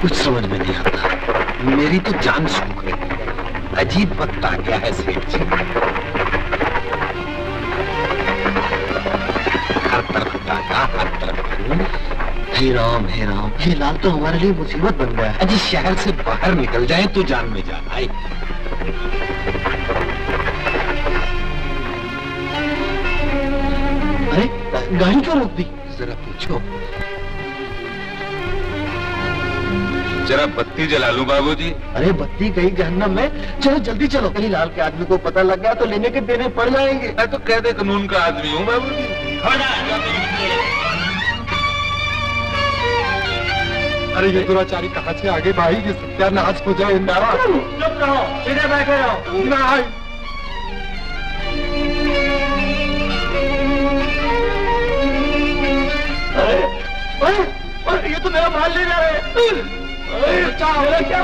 कुछ समझ में नहीं आता। मेरी तो जान सूख रही है। अजीब वक्त आ गया है सेठ जी। हर तरफ डाका, हर तरफ खून। हे राम, ये लाल तो हमारे लिए मुसीबत बन गया है। अजी शहर से बाहर निकल जाए तो जान में जान आए। अरे गाड़ी क्यों रोक दी? जरा पूछो। जरा बत्ती जला लूं बाबूजी। अरे बत्ती गई जहन्नम में। चलो जल्दी चलो, कहीं लाल के आदमी को पता लग गया तो लेने के देने पड़ जाएंगे। मैं तो कैदे कानून का आदमी हूँ बाबूजी। अरे ये दुराचारी कहाँ से आगे भाई, ये सत्यानाश हो जाए। चुप रहो, सीधे बैठे रहो। नहीं अरे ये तो मेरा माल ले जा रहे हैं। मेरा क्या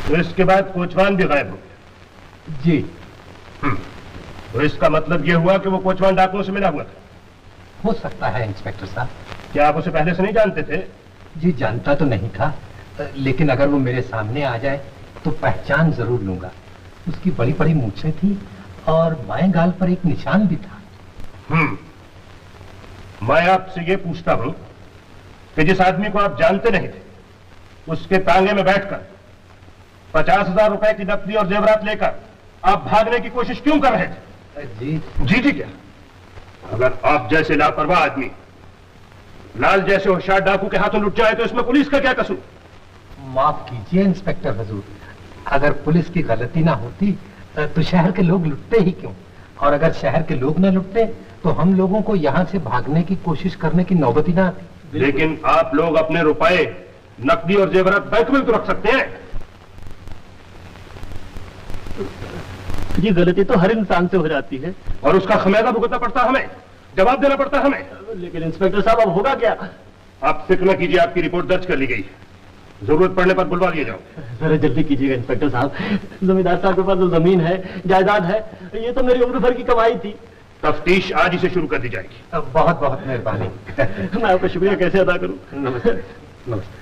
तो इसके बाद कोचवान भी गायब हो गया? जी। तो इसका मतलब यह हुआ कि वो कोचवान डाकुओं से मिला हुआ था? हो सकता है इंस्पेक्टर साहब। क्या आप उसे पहले से नहीं जानते थे? जी जानता तो नहीं था, लेकिन अगर वो मेरे सामने आ जाए तो पहचान जरूर लूंगा। उसकी बड़ी बड़ी मूछें थी और बाएं गाल पर एक निशान भी था। मैं आपसे ये पूछता हूं कि जिस आदमी को आप जानते नहीं थे, उसके तांगे में बैठकर 50,000 रुपए की नकदी और जेवरात लेकर आप भागने की कोशिश क्यों कर रहे थे? जी क्या? अगर आप जैसे लापरवाह आदमी लाल जैसे होशियार डाकू के हाथों लुट जाए तो इसमें पुलिस का क्या कसूर? माफ कीजिए इंस्पेक्टर हुजूर, अगर पुलिस की गलती ना होती तो शहर के लोग लुटते ही क्यों? और अगर शहर के लोग न लुटते तो हम लोगों को यहाँ से भागने की कोशिश करने की नौबत ही ना आती। लेकिन आप लोग अपने रुपए, नकदी और जेवरात बैंक में तो रख सकते हैं। ये गलती तो हर इंसान से हो जाती है और उसका खमियाजा भुगतना पड़ता हमें, जवाब देना पड़ता हमें। लेकिन इंस्पेक्टर साहब अब होगा क्या? आप फिक्र न कीजिए, आपकी रिपोर्ट दर्ज कर ली गई है। जरूरत पड़ने पर बुलवा लिए जाओ। जरा जल्दी कीजिएगा इंस्पेक्टर साहब। जमींदार साहब के पास जो जमीन है, जायदाद है, ये तो मेरी उम्र भर की कमाई थी। तफ्तीश आज ही से शुरू कर दी जाएगी। बहुत बहुत मेहरबानी। मैं आपका शुक्रिया कैसे अदा करूं? नमस्ते। नमस्ते।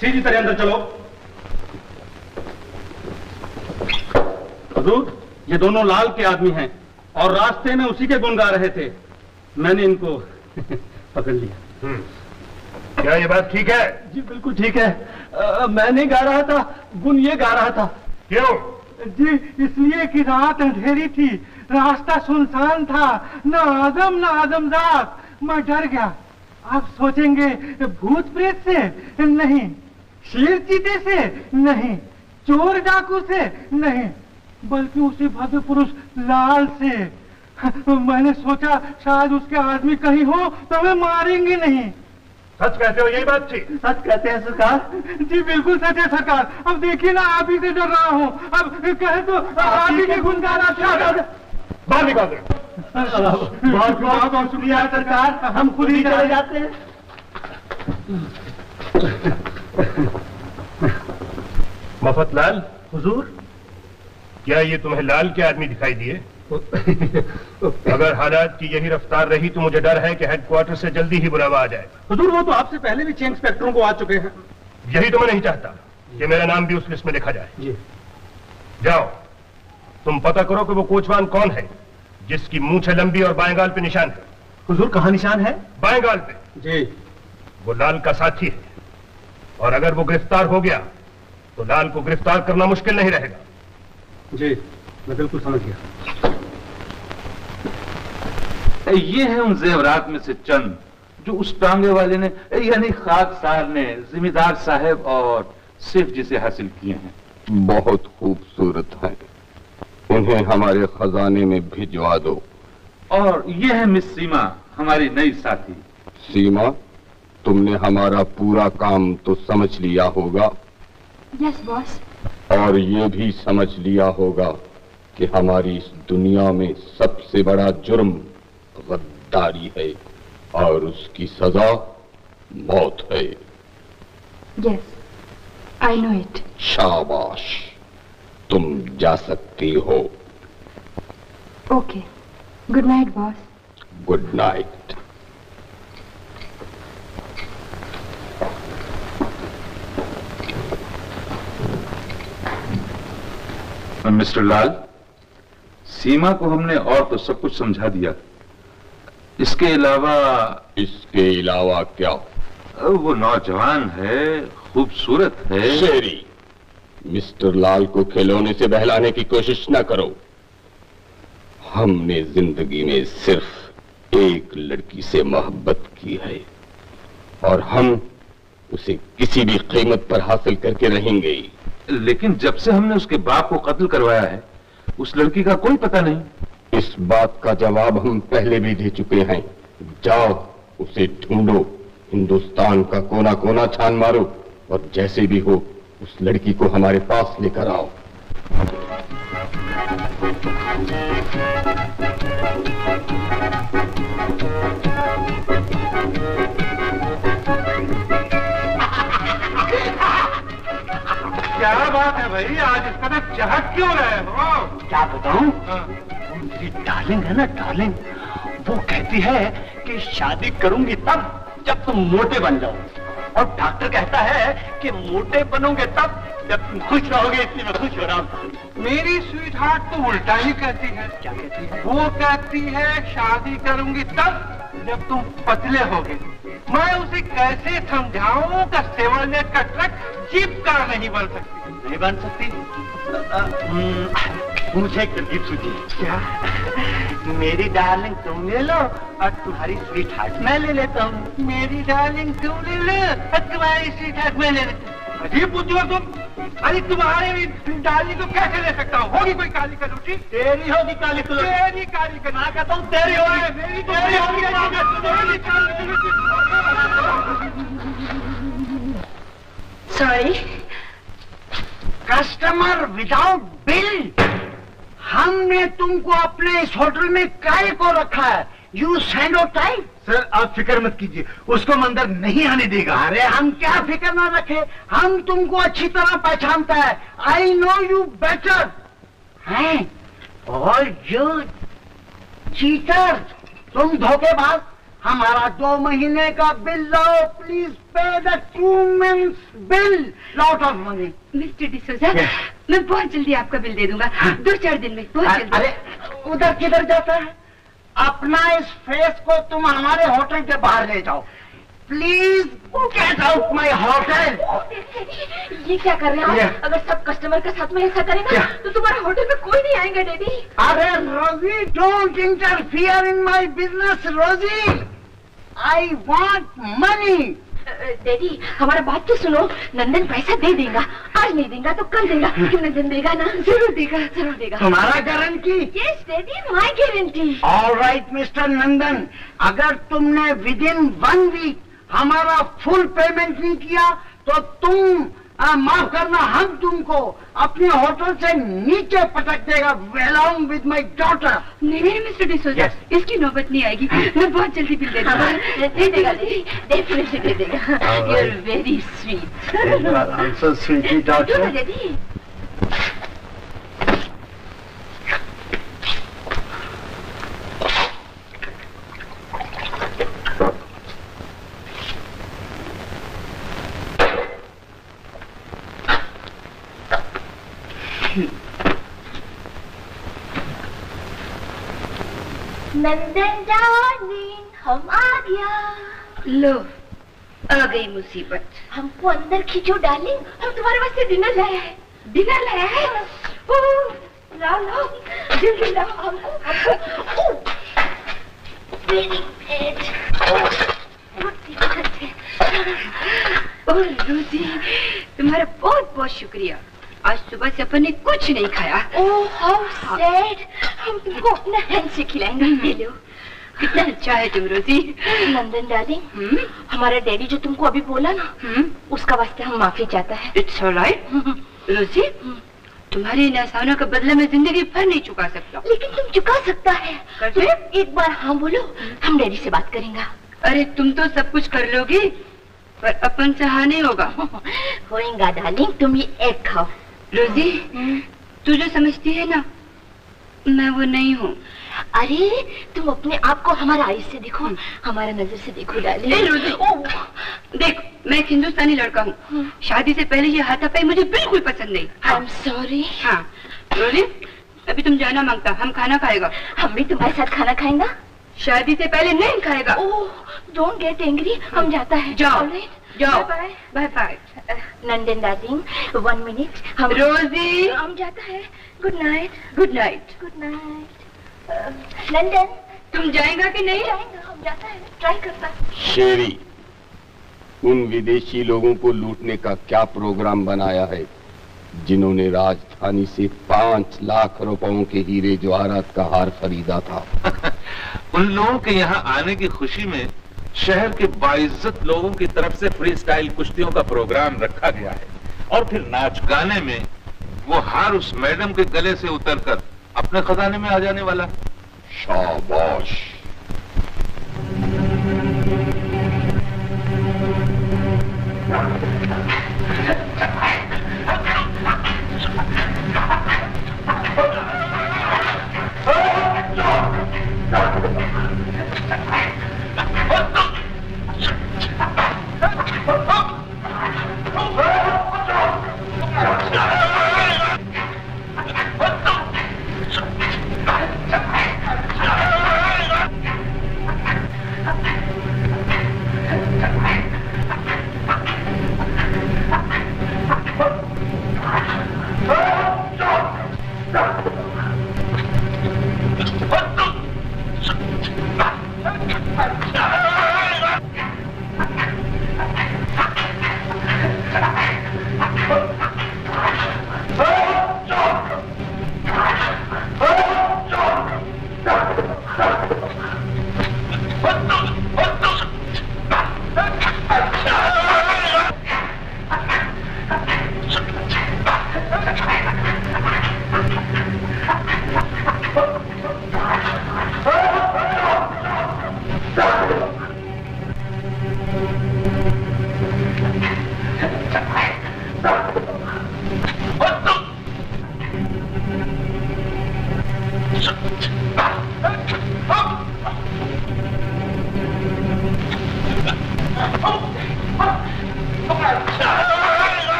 सीधी तरह अंदर चलो। हुजूर, ये दोनों लाल के आदमी हैं और रास्ते में उसी के गुण गा रहे थे। मैंने इनको पकड़ लिया। क्या ये बात ठीक है? जी बिल्कुल ठीक है। मैं नहीं गा रहा था, गुण ये गा रहा था। क्यों? जी इसलिए कि रात अंधेरी थी, रास्ता सुनसान था, ना आदमजात। मैं डर गया। आप सोचेंगे भूत प्रेत से? नहीं। शेर चीते से? नहीं। चोर डाकू से? नहीं, बल्कि उसी भव्य पुरुष लाल से। मैंने सोचा शायद उसके आदमी कहीं हो तो हमें मारेंगे नहीं। सच कहते हो? यही बात थी? सच कहते हैं सरकार। जी बिल्कुल सच है सरकार। अब देखिए ना, आप ही से डर रहा हूँ। अब कहे तो आप ही के गुण गा रहा। बाहर निकाल दे। बहुत बहुत शुक्रिया सरकार, हम खुद ही चले जाते हैं। मफतलाल। हुजूर, क्या ये तुम्हें लाल के आदमी दिखाई दिए? अगर हालात की यही रफ्तार रही तो मुझे डर है कि हेडक्वार्टर से जल्दी ही बुलावा आ जाएगा। हुजूर वो तो आपसे पहले भी 6 इंस्पेक्टरों को आ चुके हैं। यही तो मैं नहीं चाहता कि मेरा नाम भी उस लिस्ट में लिखा जाए। जी। जाओ, तुम पता करो कि वो कोचवान कौन है जिसकी मूंछ लंबी और बाएं गाल पे निशान है। हुजूर कहाँ निशान है? बाएं गाल पे। जी। वो लाल का साथी है और अगर वो गिरफ्तार हो गया तो लाल को गिरफ्तार करना मुश्किल नहीं रहेगा। जी मैं बिल्कुल समझ गया। ये है उन जेवरात में से चंद जो उस टांगे वाले ने यानी खाकसार ने जिम्मेदार साहब और सिर्फ जिसे हासिल किए हैं। बहुत खूबसूरत है, इन्हें हमारे खजाने में भिजवा दो। और ये है मिस सीमा, हमारी नई साथी। सीमा, तुमने हमारा पूरा काम तो समझ लिया होगा? Yes boss. और ये भी समझ लिया होगा कि हमारी इस दुनिया में सबसे बड़ा जुर्म गद्दारी है और उसकी सजा मौत है। Yes, I know it. शाबाश, तुम जा सकती हो। Okay. Good night, boss. Good night. Mister Lal, Seema को हमने और तो सब कुछ समझा दिया। इसके अलावा क्या? वो नौजवान है, खूबसूरत है। शेरी, मिस्टर लाल को खिलौने से बहलाने की कोशिश न करो। हमने जिंदगी में सिर्फ एक लड़की से मोहब्बत की है और हम उसे किसी भी कीमत पर हासिल करके रहेंगे। लेकिन जब से हमने उसके बाप को कत्ल करवाया है, उस लड़की का कोई पता नहीं। इस बात का जवाब हम पहले भी दे चुके हैं। जाओ, उसे ढूंढो, हिंदुस्तान का कोना कोना छान मारो और जैसे भी हो उस लड़की को हमारे पास लेकर आओ। क्या बात है भाई, आज इस कदर चहक क्यों रहे हो? क्या बताऊं? मेरी डार्लिंग है ना, डार्लिंग, वो कहती है कि शादी करूंगी तब जब तुम मोटे बन जाओ, और डॉक्टर कहता है कि मोटे बनोगे तब जब तुम खुश रहोगे, इसलिए मैं खुश हो रहा हूं। मेरी स्वीट हार्ट तो उल्टा ही कहती है। क्या कहती है? वो कहती है शादी करूंगी तब जब तुम पतले होगे। मैं उसे कैसे समझाऊं कि सेवरनेट का ट्रक जीप कार नहीं बन सकती? नहीं बन सकती? मुझे एक तरकीब सूझी। क्या? मेरी डार्लिंग तुम ले लो और तुम्हारी स्वीट हार्ट मैं ले लेता हूँ। मेरी डार्लिंग तुम ले लो और तुम्हारी स्वीट हार्ट मैं ले लेता हूँ। अजीब पूछो तुम। अरे तुम्हारी डार्लिंग को कैसे ले सकता हूँ? होगी कोई काली कलूटी? तेरी होगी काली कलूटी। तेरी काली कलूटी। मैं कहता हूँ तेरी होगी। मेरी तेरी होगी काली कलूटी। Sorry, customer without bill. हमने तुमको अपने इस होटल में काय को रखा है? You send out time. Sir आप फिक्र मत कीजिए, उसको हम अंदर नहीं आने देगा। अरे हम क्या फिक्र ना रखे, हम तुमको अच्छी तरह पहचानता है। आई नो यू बेटर हैं। और यू चीटर, तुम धोखेबाज। हमारा 2 महीने का बिल लाओ, please pay the 2 months bill. Lot of money. Mister D'Souza, मैं बहुत जल्दी आपका बिल दे दूंगा। 2-4 दिन में, बहुत जल्दी। अरे उधर किधर जाता है? अपना इस फेस को तुम हमारे होटल के बाहर ले जाओ, please get out my hotel. ये क्या कर रहे हैं आप? अगर सब कस्टमर के साथ में ऐसा करेंगे तो तुम्हारे होटल में कोई नहीं आएंगे डैडी। अरे Rosie, don't interfere in my business Rosie. I want money. Daddy हमारा बात तो सुनो, नंदन पैसा दे देगा, आज नहीं देगा तो कल देगा। नंदन देगा ना? जरूर देगा, जरूर देगा। तुम्हारा guarantee? Yes daddy, my guarantee. All right mister Nandan, अगर तुमने विद इन 1 वीक हमारा फुल पेमेंट नहीं किया तो तुम माफ करना, हम तुमको अपने होटल से नीचे पटक देगा along with my daughter। नहीं मिस्टर डिसोजा, इसकी नौबत नहीं आएगी। मैं बहुत जल्दी बिल दे दूंगा। दे देगा दीदी, डेफिनेटली दे देगा। You are very sweet. also sweetie daughter। Daddy Nandan darling, हम आ गया। लो, आ गई मुसीबत। हमको अंदर खींचो डार्लिंग, हम तुम्हारे वास्ते डिनर लाया है। डिनर लाया है? लाओ लाओ, जल्दी लाओ हमको। Very great. रोजी, तुम्हारा बहुत बहुत शुक्रिया। आज सुबह से अपन ने कुछ नहीं खाया। Oh how sad. हम तुमको अपना हैंड से खिलाएंगे। ले लो। कितना अच्छा है तुम रोजी। नंदन डार्लिंग, हमारा डैडी जो तुमको अभी बोला ना, उसका वास्ते हम माफी चाहता है। It's alright. रोजी, तुम्हारे इन एहसानों का बदला मैं जिंदगी भर नहीं चुका सकता। लेकिन तुम चुका सकता है। कैसे? तुम एक बार हाँ बोलो, हम डैडी से बात करेंगे। अरे तुम तो सब कुछ कर लोगी, पर अपन से हाँ नहीं होगा। होएगा डार्लिंग, तुम ये एग खाओ। रोजी, तू जो समझती है ना, मैं वो नहीं हूँ। अरे तुम अपने आप को हमारा आईज से देखो, हमारा नजर से देखो डार्लिंग। रोजी, देख, मैं एक हिंदुस्तानी लड़का हूँ। शादी से पहले ये हाथापाई मुझे बिल्कुल पसंद नहीं। I am sorry. हाँ रोजी, अभी तुम जाना मांगता, हम खाना खाएगा। हम भी तुम्हारे साथ खाना खाएंगा। शादी से पहले नहीं खाएगा। ओह, डोंट गेट एंग्री, हम जाता है। जाओ जाओ, bye bye bye. Nandan darling, 1 minute. हम रोजी, हम जाता है। Good night. Good night. Good night. Nandan, तुम जाएगा कि नहीं? जाएंगे, हम जाता है, ट्राई करता। शेरी, उन विदेशी लोगों को लूटने का क्या प्रोग्राम बनाया है जिन्होंने राजधानी से 5 लाख रुपयों के हीरे जवाहरात का हार खरीदा था? उन लोगों के यहाँ आने की खुशी में शहर के बाइज्जत लोगों की तरफ से फ्री स्टाइल कुश्तियों का प्रोग्राम रखा गया है, और फिर नाच गाने में वो हार उस मैडम के गले से उतरकर अपने खजाने में आ जाने वाला। शाबाश।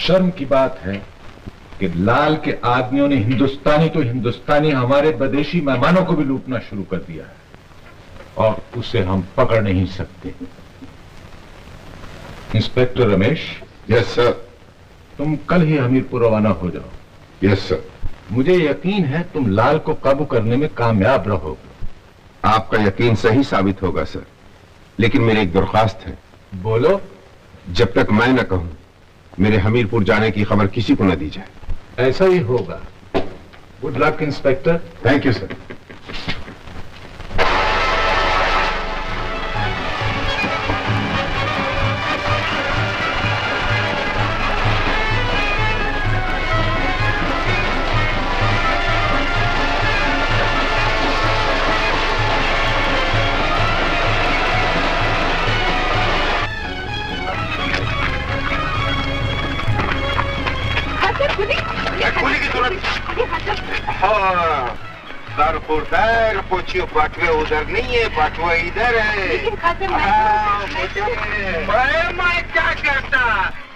शर्म की बात है कि लाल के आदमियों ने हिंदुस्तानी तो हिंदुस्तानी हमारे बदेशी मेहमानों को भी लूटना शुरू कर दिया है और उसे हम पकड़ नहीं सकते। इंस्पेक्टर रमेश। Yes sir. तुम कल ही हमीरपुर रवाना हो जाओ। Yes sir. मुझे यकीन है तुम लाल को काबू करने में कामयाब रहोगे। आपका यकीन सही साबित होगा सर, लेकिन मेरी एक दरख्वास्त है। बोलो। जब तक मैं न कहूं मेरे हमीरपुर जाने की खबर किसी को न दी जाए। ऐसा ही होगा। Good luck inspector. Thank you sir. पूछियो पाठवे उधर नहीं है, पाठवा इधर है। मैं क्या करता,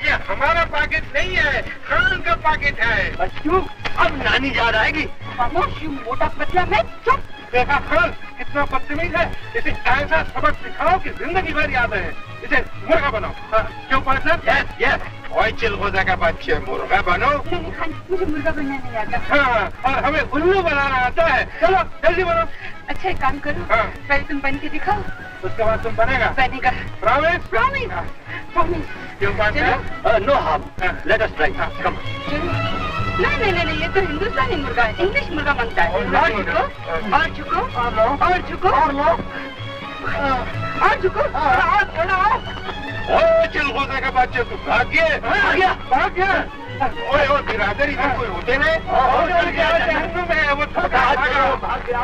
ये हमारा पॉकेट नहीं है, खान का पॉकेट है। बच्चों अब नानी याद आएगी। मोटा पतला मैं चुप। देखा खान कितना बदतमीज है, इसे ऐसा सबक सिखाओ कि जिंदगी भर याद है। इसे मुर्गा बनाओ। क्यों पार्टनर? Yes yes. ओए चिलगोजा का बच्चे, मुर्गा बनो। मुझे मुर्गा बनना नहीं आता। हाँ, और हमें उल्लू बनाना आता है। चलो जल्दी बनो। अच्छा एक काम करो, पहले तुम बन के दिखाओ, उसके बाद तुम बनेगा। बनेगा। प्रॉमिस? प्रॉमिस। प्रॉमिस। क्यों partner? No harm. Let us try. Come. नहीं, ये तो हिंदुस्तानी मुर्गा है, इंग्लिश मुर्गा बनता है। और झुको, और झुको, और झुको, और झुको, और थोड़ा और। ओ चिलगोजा का बच्चे, तू भाग गया, भाग गया। ओए और बिरादर इधर कोई होते नहीं। वो भाग गया।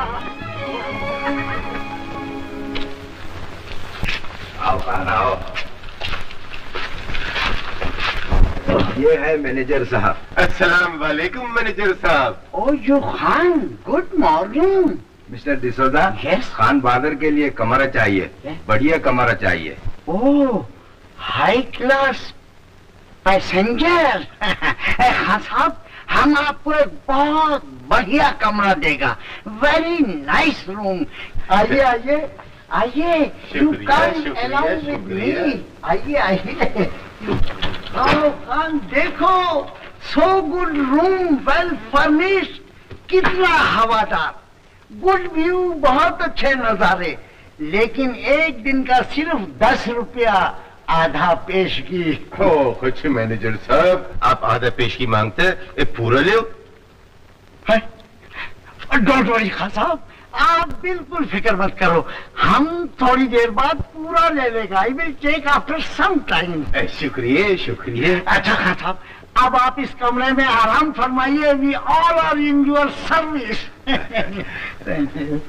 आओ खान आओ। ये है मैनेजर साहब। अस्सलाम वालेकुम मैनेजर साहब। Oh you Khan, good morning. Mister D'Souza. Yes. Khan Bahadur के लिए कमरा चाहिए, बढ़िया कमरा चाहिए। Oh high class passenger. हाँ साहब, हम आपको एक बहुत बढ़िया कमरा देगा। Very nice room. आइए आइए आइए। You come along with me. आइए आइए। आओ खान देखो, so good room, well furnished, कितना हवादार, गुड व्यू, बहुत अच्छे नजारे, लेकिन एक दिन का सिर्फ 10 रुपया आधा पेशगी। ओ कुछ मैनेजर साहब, आप आधा पेशगी मांगते हैं, पूरा ले। डोंट वरी खान साहब, आप बिल्कुल फिक्र मत करो, हम थोड़ी देर बाद पूरा ले लेगा। I will take after some time. शुक्रिया शुक्रिया। अच्छा खान साहब, अब आप इस कमरे में आराम फरमाइए। We all are in your service. Thank you.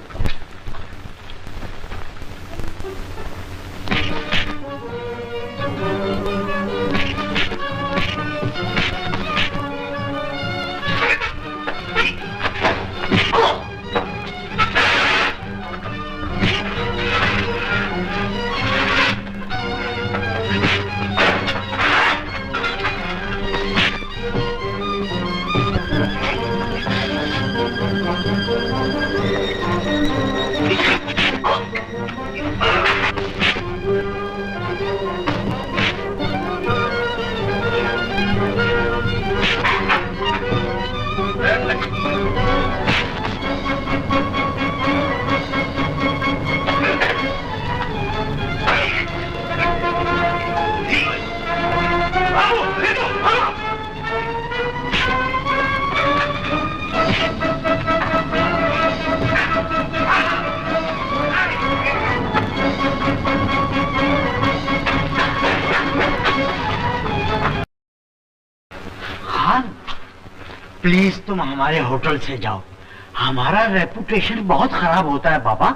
Please तुम हमारे होटल से जाओ, हमारा रेपुटेशन बहुत खराब होता है बाबा।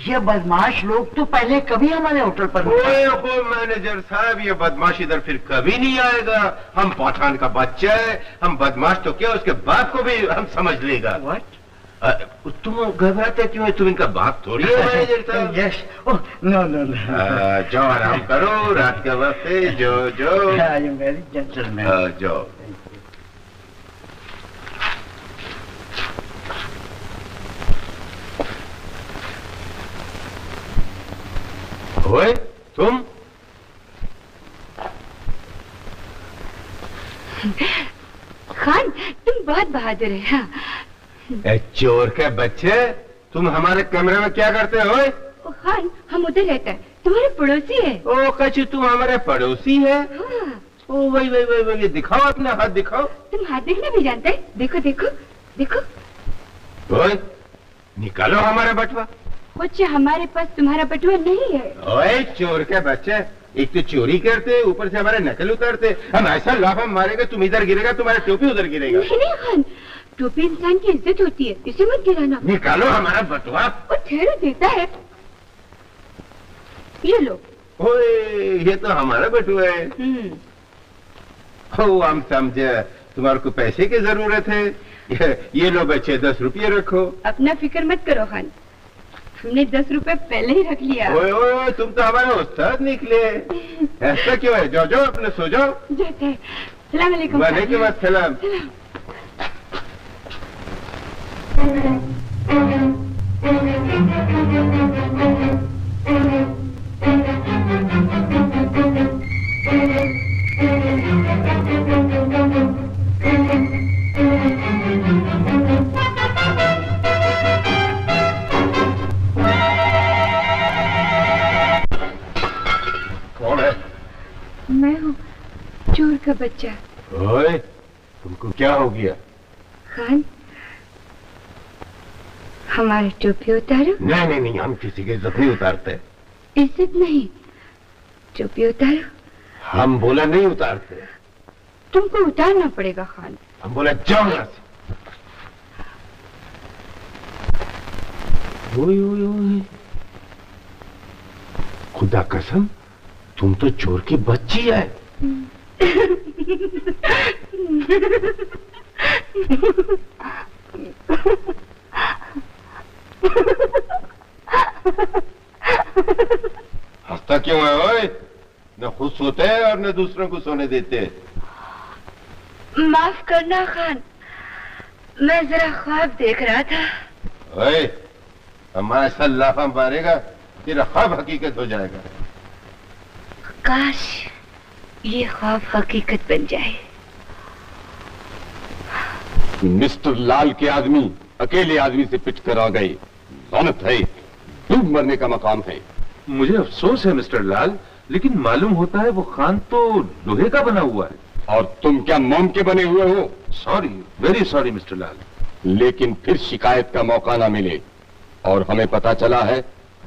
ये बदमाश लोग तो पहले कभी हमारे होटल पर ओए मैनेजर साहब, ये बदमाश इधर फिर कभी नहीं आएगा। हम पठान का बच्चा है, हम बदमाश तो क्या उसके बाप को भी हम समझ लेगा। What? तुम घबराते क्यों है? तुम इनका बाप थोड़ी है भाई जैसा। Yes, oh no no no. जाओ आराम करो, रात का वक्त है, जो आई एम वेरी जेंटलमैन। जाओ। ओए तुम खान, तुम बहुत बहादुर है। हाँ। चोर के बच्चे, तुम हमारे कमरे में क्या करते हो? ओ खान, हम उधर रहते हैं, तुम्हारे पड़ोसी है। ओ कछु, तुम हमारे पड़ोसी है? हाँ। ओ वही दिखाओ, अपना हाथ दिखाओ। तुम हाथ देखना भी जानते हैं? देखो देखो देखो। ओए निकालो हमारा बटुआ। कुछ हमारे पास तुम्हारा बटुआ नहीं है। ओए चोर के बच्चे, एक तो चोरी करते, ऊपर से हमारे नकल उतारते। हम ऐसा लाफा मारेंगे, तुम इधर गिरेगा, तुम्हारा टोपी उधर गिरेगा। नहीं खान, टोपी इंसान की इज्जत होती है, इसे मत गिराना। निकालो हमारा बटुआ। और ठहरो, देता है, ये लो। ओए ये तो हमारा बटुआ है। ओ हम समझे तुम्हारे को पैसे की जरूरत है। ये लो बच्चे, 10 रुपये रखो। अपना फिक्र मत करो खान, हमने 10 रुपए पहले ही रख लिया। ओए ओए, तुम तो हमारे उस्ताद निकले। ऐसा क्यों है? जाओ जाओ, अपने सो जाओ। जाते हैं। सलाम अलैकुम। वालेकुम अस्सलाम। कौन है? मैं हूँ, चोर का बच्चा। ओए तुमको क्या हो गया? खान, हमारी टोपी उतारो। नहीं, हम किसी की इज्जत नहीं उतारते। इज्जत नहीं, टोपी उतारो। हम बोला नहीं उतारते। तुमको उतारना पड़ेगा खान। हम बोला जाओ यहाँ से। ओए खुदा कसम, तुम तो चोर की बच्ची है। हंसता क्यों है? ओए न खुद सोते हैं और न दूसरों को सोने देते। माफ करना खान, मैं जरा ख्वाब देख रहा था। ओए हमारा ऐसा लाफा मारेगा, तेरा ख्वाब हकीकत हो जाएगा। काश ये ख्वाब हकीकत बन जाए। मिस्टर लाल के आदमी अकेले आदमी से पिट कर आ गए। लानत है, डूब मरने का मकाम है। मुझे अफसोस है मिस्टर लाल, लेकिन मालूम होता है वो खान तो लोहे का बना हुआ है। और तुम क्या मोम के बने हुए हो? सॉरी, वेरी सॉरी मिस्टर लाल। लेकिन फिर शिकायत का मौका ना मिले। और हमें पता चला है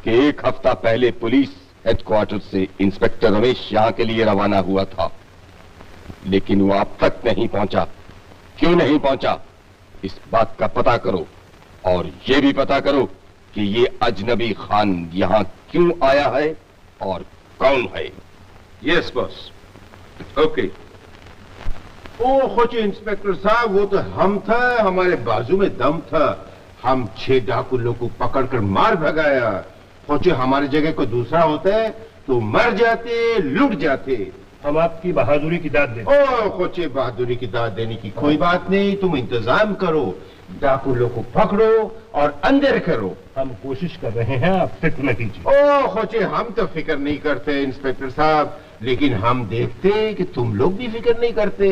कि 1 हफ्ता पहले पुलिस हेडक्वार्टर से इंस्पेक्टर रमेश यहाँ के लिए रवाना हुआ था, लेकिन वो अब तक नहीं पहुंचा। क्यों नहीं पहुंचा, इस बात का पता करो। और ये भी पता करो कि ये अजनबी खान यहाँ क्यों आया है और कौन है। Yes boss. ओके। ओ खोचे इंस्पेक्टर साहब, वो तो हम था, हमारे बाजू में दम था। हम 6 डाकू लोगों को पकड़कर मार भगाया। खोचे हमारी जगह कोई दूसरा होता है तो मर जाते, लुट जाते। हम आपकी बहादुरी की दाद देते। ओ खोचे बहादुरी की दाद देने की कोई बात नहीं, तुम इंतजाम करो, डाकू लोगों को पकड़ो और अंदर करो। हम कोशिश कर रहे हैं, आप फिक्र न कीजिए। ओ खोचे हम तो फिक्र नहीं करते इंस्पेक्टर साहब, लेकिन हम देखते कि तुम लोग भी फिक्र नहीं करते।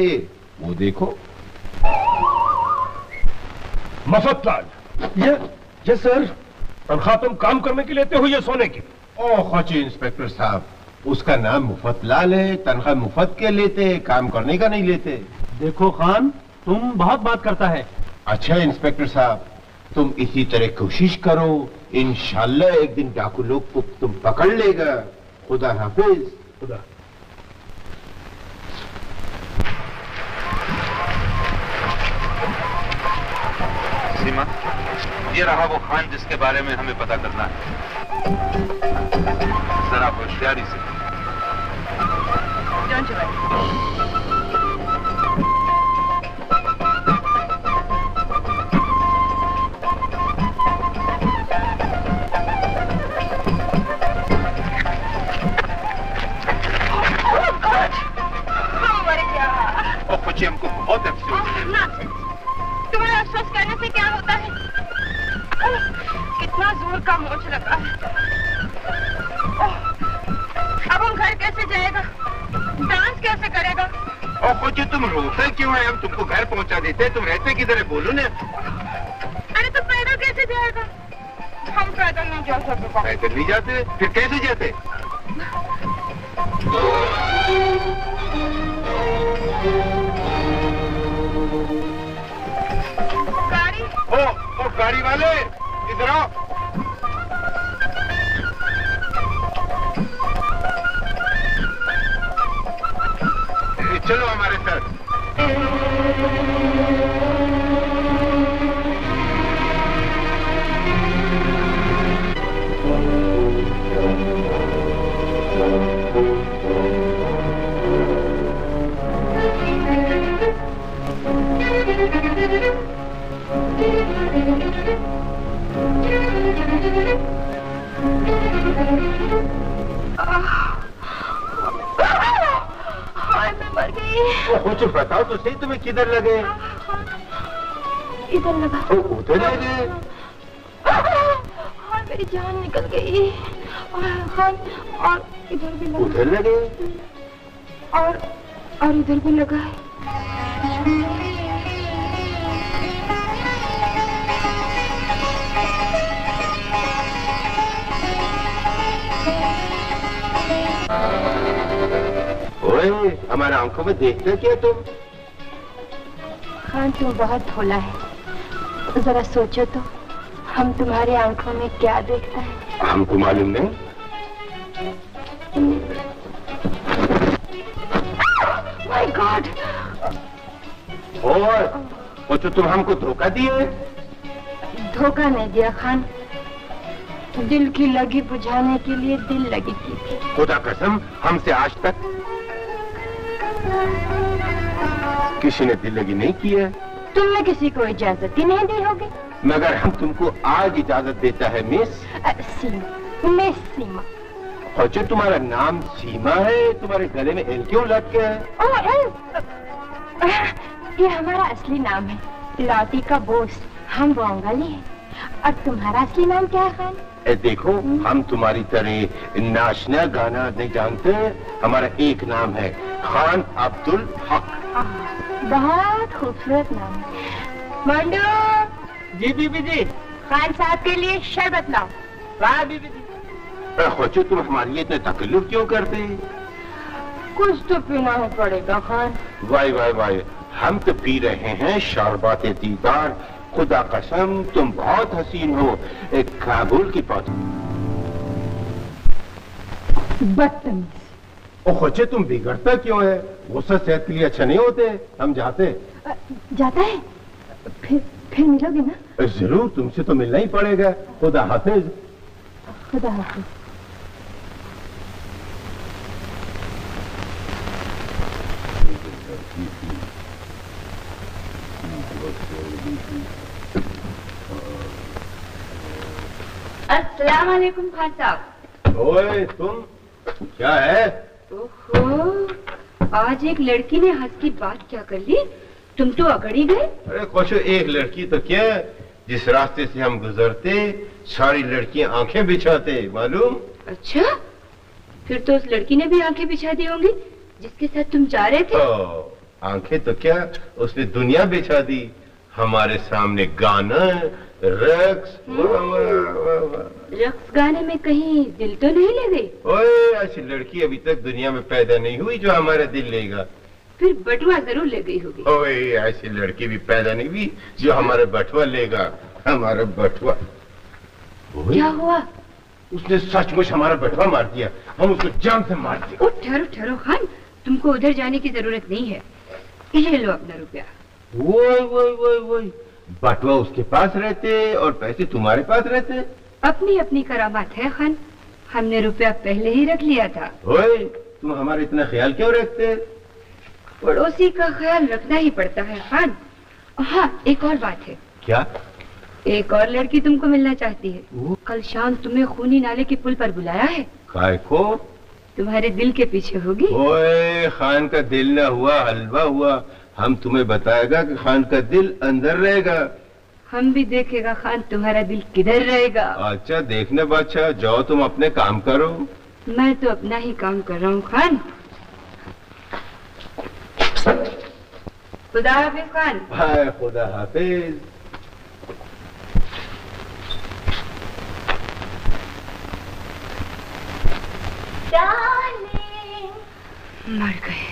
वो देखो। मफतलाल। Yes sir. तनख्वाह तुम काम करने की लेते हो या सोने की? ओ खोचे इंस्पेक्टर साहब, उसका नाम मुफतलाल है, तनख्वाह मुफ्त के लेते, काम करने का नहीं लेते। देखो खान, तुम बहुत बात करता है। अच्छा इंस्पेक्टर साहब, तुम इसी तरह कोशिश करो, इंशाल्लाह एक दिन डाकू लोग को तुम पकड़ लेगा। खुदा हाफिज। खुदा। सीमा, ये रहा वो खान जिसके बारे में हमें पता करना है। जरा होशियारी से। Don't you worry. पक्का मोच लगा है। अब हम घर कैसे जाएगा? डांस कैसे करेगा? और कुछ तुम रोते क्यों है? हम तुमको घर पहुंचा देते। तुम रहते किधर है बोलो ना। अरे तो पैदल कैसे जाएगा? हम पैदल नहीं जा सकते। पैदल नहीं जाते फिर कैसे जाते? गाड़ी? ओ गाड़ी वाले इधर आओ। चलो हमारे साथ। मैं मर गई। कुछ बताओ तो सही, तुम्हें किधर लगे? इधर लगा। उधर लगे? मेरी जान निकल गई। और इधर भी लगा। उधर लगे? और इधर भी लगा है। ओए, हमारे आंखों में देखते क्या तुम? खान तुम बहुत भोला है। जरा सोचो तो, हम तुम्हारी आंखों में क्या देखता है? हमको मालूम नहीं। My God! और वो तो तुम हमको धोखा दिए। धोखा नहीं दिया खान, दिल की लगी बुझाने के लिए दिल लगी की थी। खुदा कसम, हमसे आज तक किसी ने दिल लगी नहीं की है। तुमने किसी को इजाजत ही नहीं दी होगी। मगर हम तुमको आज इजाजत देता है मिस सीमा। मिस सीमा। और जो तुम्हारा नाम सीमा है, तुम्हारे गले में एल क्यों लटके है? ये हमारा असली नाम है, लौटी का बोस। हम बंगाली हैं। और तुम्हारा असली नाम क्या है खान? देखो, हम तुम्हारी तरह नाचना गाना नहीं जानते। हमारा एक नाम है, खान अब्दुल हक। बहुत खूबसूरत नाम है। मंडू। जी बीबी जी। खान साहब के लिए शरबत लाओ। वाह बीबी जी। खोचो, तुम हमारे लिए इतने तकल्लुफ क्यों करते? कुछ तो पीना ही पड़ेगा खान। वाह वाह वाह, हम तो पी रहे हैं शरबत दीदार। खुदा कसम, तुम बहुत हसीन हो। एक काबुल की पौध। बदतमीज। ओ खोचे, तुम बिगड़ता क्यों है? गुस्सा सेहत के लिए अच्छा नहीं होते। हम जाते। जाता है? फिर मिलोगे ना? जरूर, तुमसे तो मिलना ही पड़ेगा। खुदा हाफिज। खुदा हाफिज। अस्सलाम वालेकुम खान साहब। ओए तुम, क्या है? ओहो, आज एक लड़की ने हंस की बात क्या कर ली? तुम तो अकड़ ही गए। अरे खोचो, एक लड़की तो क्या, जिस रास्ते से हम गुजरते सारी लड़कियां आंखें बिछाते, मालूम? अच्छा, फिर तो उस लड़की ने भी आंखें बिछा दी होंगी जिसके साथ तुम जा रहे थे। आंखें तो क्या, उसने दुनिया बिछा दी। हमारे सामने गाना, रक्स। रक्स गाने में कहीं दिल तो नहीं ले गई? ओए, ऐसी लड़की अभी तक दुनिया में पैदा नहीं हुई जो हमारा दिल लेगा। फिर बटुआ जरूर ले गई होगी। ओए, ऐसी लड़की भी पैदा नहीं हुई जो हमारा बटुआ लेगा। हमारा बटुआ। क्या हुआ? उसने सचमुच हमारा बटुआ मार दिया। हम उसको जान से मार दिया। ठहरो ठहरो खान, तुमको उधर जाने की जरूरत नहीं है। ये लो अपना रुपया। वो बटुआ उसके पास रहते और पैसे तुम्हारे पास रहते। अपनी अपनी करामात है खान, हमने रुपया पहले ही रख लिया था। ओए, तुम हमारा इतना ख्याल क्यों रखते? पड़ोसी का ख्याल रखना ही पड़ता है खान। हाँ, एक और बात है। क्या? एक और लड़की तुमको मिलना चाहती है। कल शाम तुम्हें खूनी नाले के पुल पर बुलाया है। काय को? तुम्हारे दिल के पीछे होगी। ओए, खान का दिल न हुआ हलवा हुआ। हम तुम्हें बताएगा कि खान का दिल अंदर रहेगा। हम भी देखेगा खान तुम्हारा दिल किधर रहेगा। अच्छा देखने बादशाह, जाओ तुम अपने काम करो। मैं तो अपना ही काम कर रहा हूँ खान। खुदा हाफिज खान। हाय खुदा हाफिज। मर गए।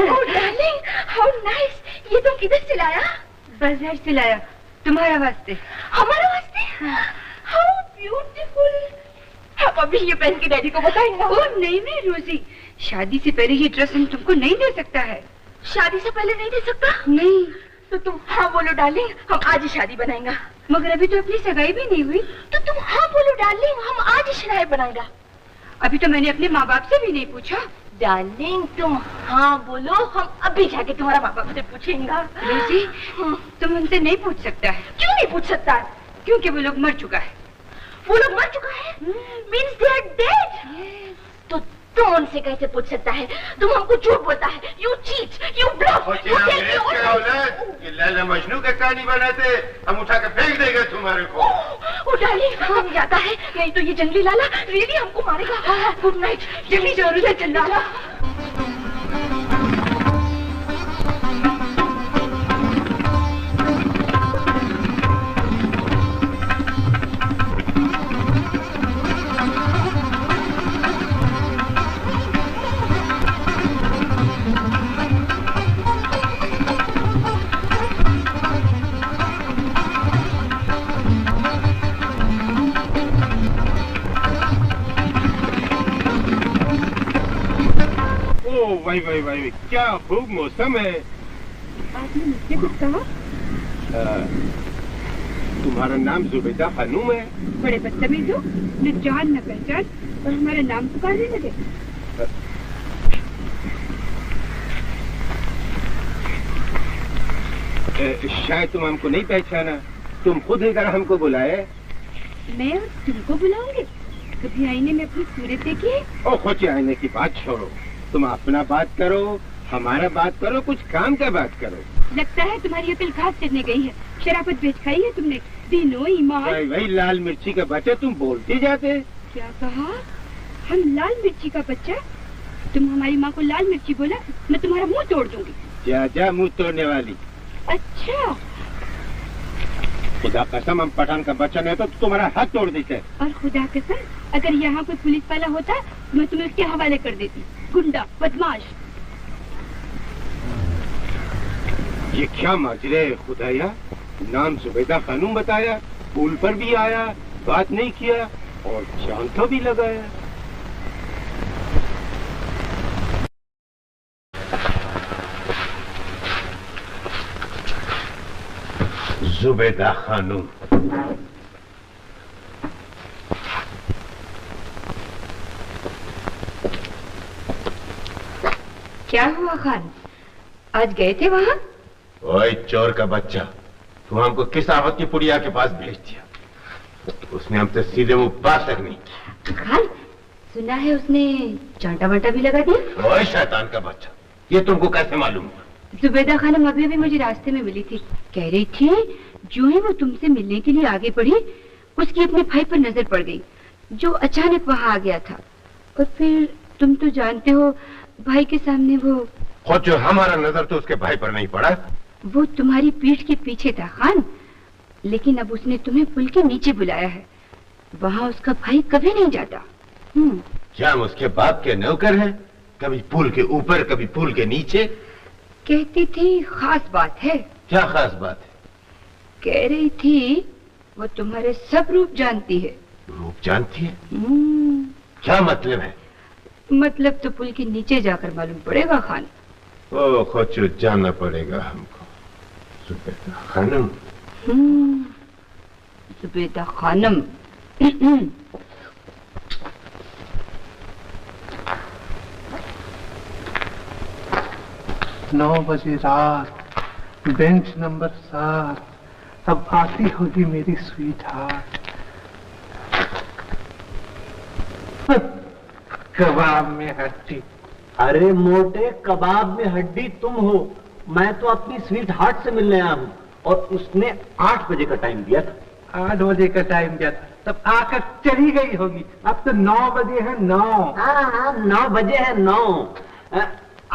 Oh, darling, how nice! ये तुम किधर से लाया? बाजार से लाया, तुम्हारा वास्ते। हमारा वास्ते? How beautiful! आप अभी ये पहन के डैडी को बताएंगे? ओह नहीं नहीं रोजी, शादी से पहले ये ड्रेस हम तुमको नहीं दे सकता है। शादी से पहले नहीं दे सकता? नहीं। तो तुम हाँ बोलो डार्लिंग, हम आज ही शादी बनाएंगे। मगर अभी तो अपनी सगाई भी नहीं हुई। तो तुम हाँ बोलो डार्लिंग, हम आज ही शराय बनाएंगे। अभी तो मैंने अपने माँ बाप से भी नहीं पूछा। डार्लिंग तुम हाँ बोलो, हम अभी जाके तुम्हारा माँ बाप से पूछेंगे। रोजी, तुम हमसे नहीं पूछ सकता है। क्यों नहीं पूछ सकता? क्योंकि वो लोग मर चुका है। वो लोग मर चुका है? Means they are dead? तो तुम उनसे कैसे पूछ सकता है? तुम हमको झूठ बोलता है। You cheat, you bluff. ये लैला मजनू का कहानी बनाते, हम उठा के फेंक देंगे तुम्हारे को। ओ डार्लिंग, हम जाता है, नहीं तो ये जंगली लाला रियली हमको मारेगा। गुड नाइट, जल्दी जरूर से चल लाला। भाई भाई भाई, क्या खूब मौसम है। आपने मुझसे कुछ कहा? तुम्हारा नाम जुबैदा खानूम है? बड़े बदतमीज हो, न जान न पहचान और हमारा नाम पुकारने लगे। शायद तुम हमको नहीं पहचाना, तुम खुद ही तरह हमको बुलाए। मैं तुमको बुलाऊंगी? कभी आईने में अपनी सूरत देखी है? ओ खोची, आईने की बात छोड़ो, तुम अपना बात करो, हमारा बात करो, कुछ काम का बात करो। लगता है तुम्हारी अकल घास चढ़ने गई है। शराफत बेच खाई है तुमने, दीनो ईमान। वही लाल मिर्ची का बच्चा, तुम बोलते जाते। क्या कहा? हम लाल मिर्ची का बच्चा? तुम हमारी माँ को लाल मिर्ची बोला, मैं तुम्हारा मुंह तोड़ दूंगी। जा जा मुंह तोड़ने वाली। अच्छा, खुदा कसम, हम पठान का बच्चा नहीं तो तुम्हारा हाथ तोड़ देते। और खुदा कसम, अगर यहाँ कोई पुलिस वाला होता मैं तुम्हें उसके हवाले कर देती। गुंडा, बदमाश। ये क्या माजरे है खुदाया? नाम जुबैदा खानूम बताया, पुल पर भी आया, बात नहीं किया और जान तो भी लगाया। जुबैदा खानूम। क्या हुआ खान, आज गए थे वहाँ? ओए चोर का बच्चा, तुम हमको किस आफत की पुड़िया के पास भेज दिया? उसने हमसे सीधे मुंह बात तक नहीं की। खान, सुना है उसने चांटा वांटा भी लगा दिया। ओए शैतान का बच्चा, ये तुमको कैसे मालूम हुआ? जुबैदा खानम अभी भी मुझे रास्ते में मिली थी, कह रही थी जो ही वो तुमसे मिलने के लिए आगे बढ़ी, उसकी अपने भाई पर नजर पड़ गई, जो अचानक वहाँ आ गया था। और फिर तुम तो जानते हो, भाई के सामने वो खुद जो हमारा नजर तो उसके भाई पर नहीं पड़ा। वो तुम्हारी पीठ के पीछे था खान, लेकिन अब उसने तुम्हें पुल के नीचे बुलाया है। वहाँ उसका भाई कभी नहीं जाता। क्या हम उसके बाप के नौकर हैं? कभी पुल के ऊपर, कभी पुल के नीचे। कहती थी खास बात है। क्या खास बात है? कह रही थी वो तुम्हारे सब रूप जानती है। रूप जानती है? क्या मतलब है? मतलब तो पुल के नीचे जाकर मालूम पड़ेगा खान। ओ खोचो, जाना पड़ेगा हमको। जुबैदा खानम। जुबैदा खानम। 9 बजे रात, बेंच नंबर 7, अब आती होगी मेरी स्वीट हार्ट। कबाब में हड्डी। अरे मोटे, कबाब में हड्डी तुम हो, मैं तो अपनी स्वीट हार्ट से मिलने आया हूँ और उसने 8 बजे का टाइम दिया था। 8 बजे का टाइम दिया था, तब आकर चली गई होगी। अब तो 9 बजे है 9। हाँ 9 बजे है 9।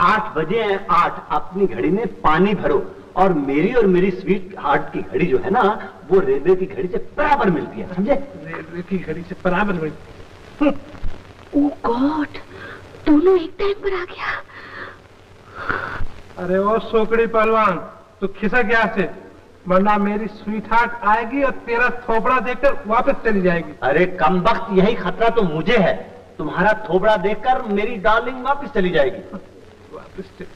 8 बजे है 8। अपनी घड़ी में पानी भरो और मेरी स्वीट हार्ट की घड़ी जो है ना वो रेलवे की घड़ी से बराबर मिलती है, समझे? रेलवे की घड़ी से बराबर मिलती। ओह गॉड, दोनों एक टाइम पर आ गया। अरे ओ सोकड़ी पहलवान, तू खिसक यहाँ से, वरना मेरी स्वीट हार्ट आएगी और तेरा थोपड़ा देखकर वापस चली जाएगी। अरे कमबख्त, यही खतरा तो मुझे है। तुम्हारा थोपड़ा देखकर मेरी डार्लिंग वापस चली जाएगी। वापस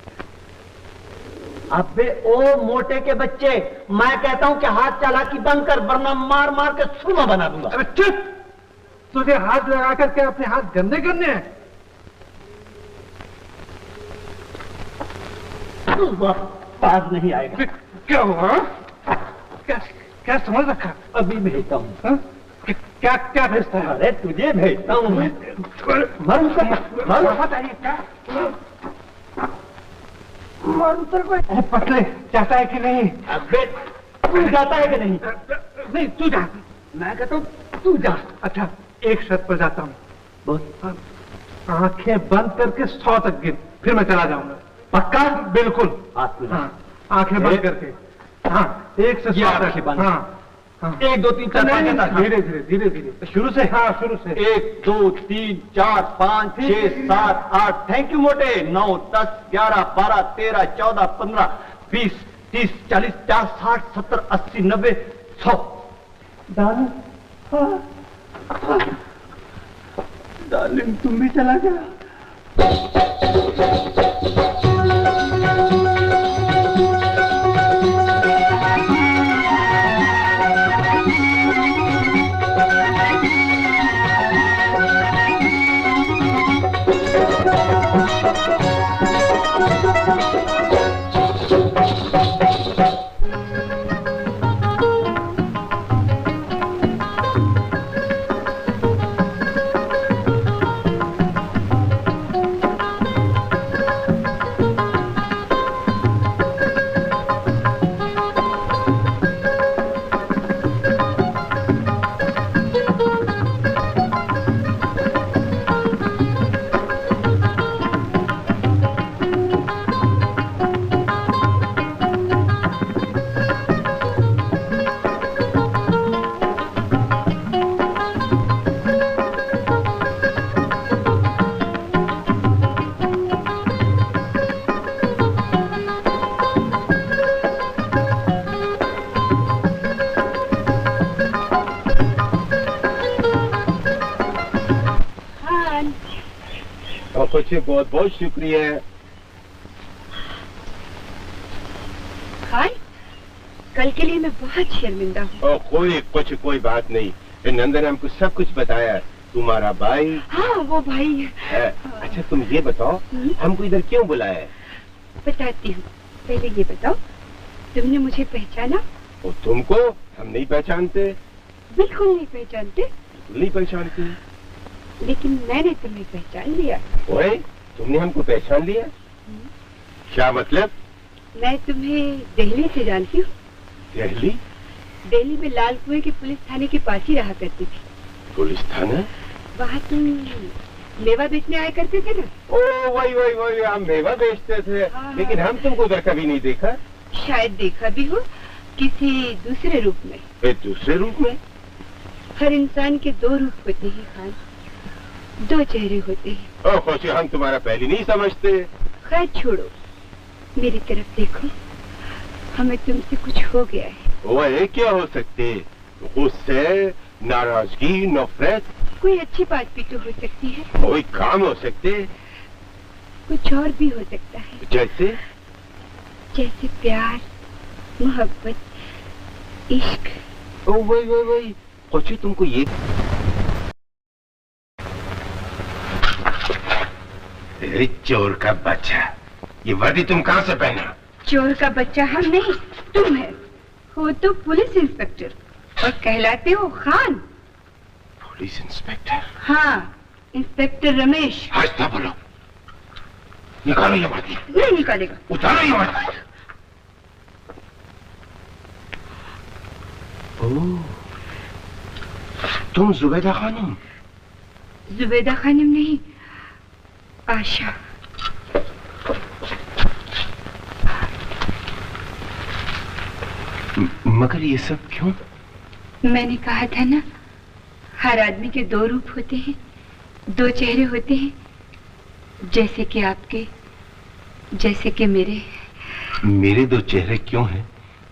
अबे ओ मोटे के बच्चे, मैं कहता हूँ कि हाथ चालाकी बंद कर, वरना मार मार के सुरमा बना दूंगा। अबे चुप, तुझे हाथ लगाकर क्या अपने हाथ गंदे करने हैं? पास नहीं आएगा। क्या हुआ? क्या समझ रखा? अभी भेजता हूँ। क्या क्या भेजता है? अरे तुझे भेजता हूँ मैं। पतले जाता है कि नहीं? अबे तू जाता है कि नहीं? नहीं तू जा। मैं कहता हूँ तू जा। अच्छा एक शर्त पर जाता हूँ, आंखें बंद करके 100 तक गिन, फिर मैं चला जाऊंगा। पक्का? बिल्कुल। हाँ, आंखें बंद करके। हाँ 1 से 100 तक। बंद। हाँ 1 2 3 4 5 6 धीरे धीरे धीरे धीरे शुरू से। हाँ शुरू से। 1 2 3 4 5 6 7 8। थैंक यू मोटे। 9 10 11 12 13 14 15 20 30 40 50 60 70 80 90 100। डार्लिंग तुम भी चला गया। बहुत बहुत शुक्रिया। खान, कल के लिए मैं बहुत शर्मिंदा हूँ। कोई बात नहीं। नंदन हमको सब कुछ बताया। तुम्हारा भाई? हाँ वो भाई है। अच्छा तुम ये बताओ हमको इधर क्यों बुलाया है? बताती हूँ, पहले ये बताओ तुमने मुझे पहचाना? और तुमको हम नहीं पहचानते। बिल्कुल नहीं पहचानते। बिल्कुल नहीं पहचानते। लेकिन मैंने तुम्हें पहचान लिया। ओए तुमने हमको पहचान लिया? क्या मतलब? मैं तुम्हें दिल्ली से जानती हूँ। दिल्ली? दिल्ली में लाल कुएं के पुलिस थाने के पास ही रहा करती थी। पुलिस थाना? वहाँ तुम मेवा बेचने आया करते थे ना? ओ वही हम मेवा बेचते थे। हाँ। लेकिन हम तुमको उधर कभी नहीं देखा। शायद देखा भी हो, किसी दूसरे रूप में। दूसरे रूप में? हर इंसान के 2 रूप होते हैं खान, 2 चेहरे होते हैं। ओ खुशी, हम तुम्हारा पहले नहीं समझते। खैर छोड़ो, मेरी तरफ देखो, हमें तुमसे कुछ हो गया है। वो क्या हो सकते? गुस्से, नाराजगी, नफरत? कोई अच्छी बात भी तो हो सकती है। कोई काम हो सकते? कुछ और भी हो सकता है। जैसे? जैसे प्यार, मोहब्बत, इश्क। ओ वही खुशी, तुमको ये चोर का बच्चा, ये वर्दी तुम कहाँ से पहना? चोर का बच्चा हम नहीं, तुम है। हो तो पुलिस इंस्पेक्टर और कहलाते हो खान। Police inspector? हाँ, इंस्पेक्टर रमेश। हंसता बोलो। निकालो ये वर्दी। नहीं निकालेगा। उतारो ये वर्दी। तुम जुबैदा खानम? जुबैदा खानम नहीं, आशा। मगर ये सब क्यों? मैंने कहा था ना, हर आदमी के दो रूप होते हैं, दो चेहरे होते हैं, जैसे कि आपके, जैसे कि मेरे। मेरे दो चेहरे क्यों हैं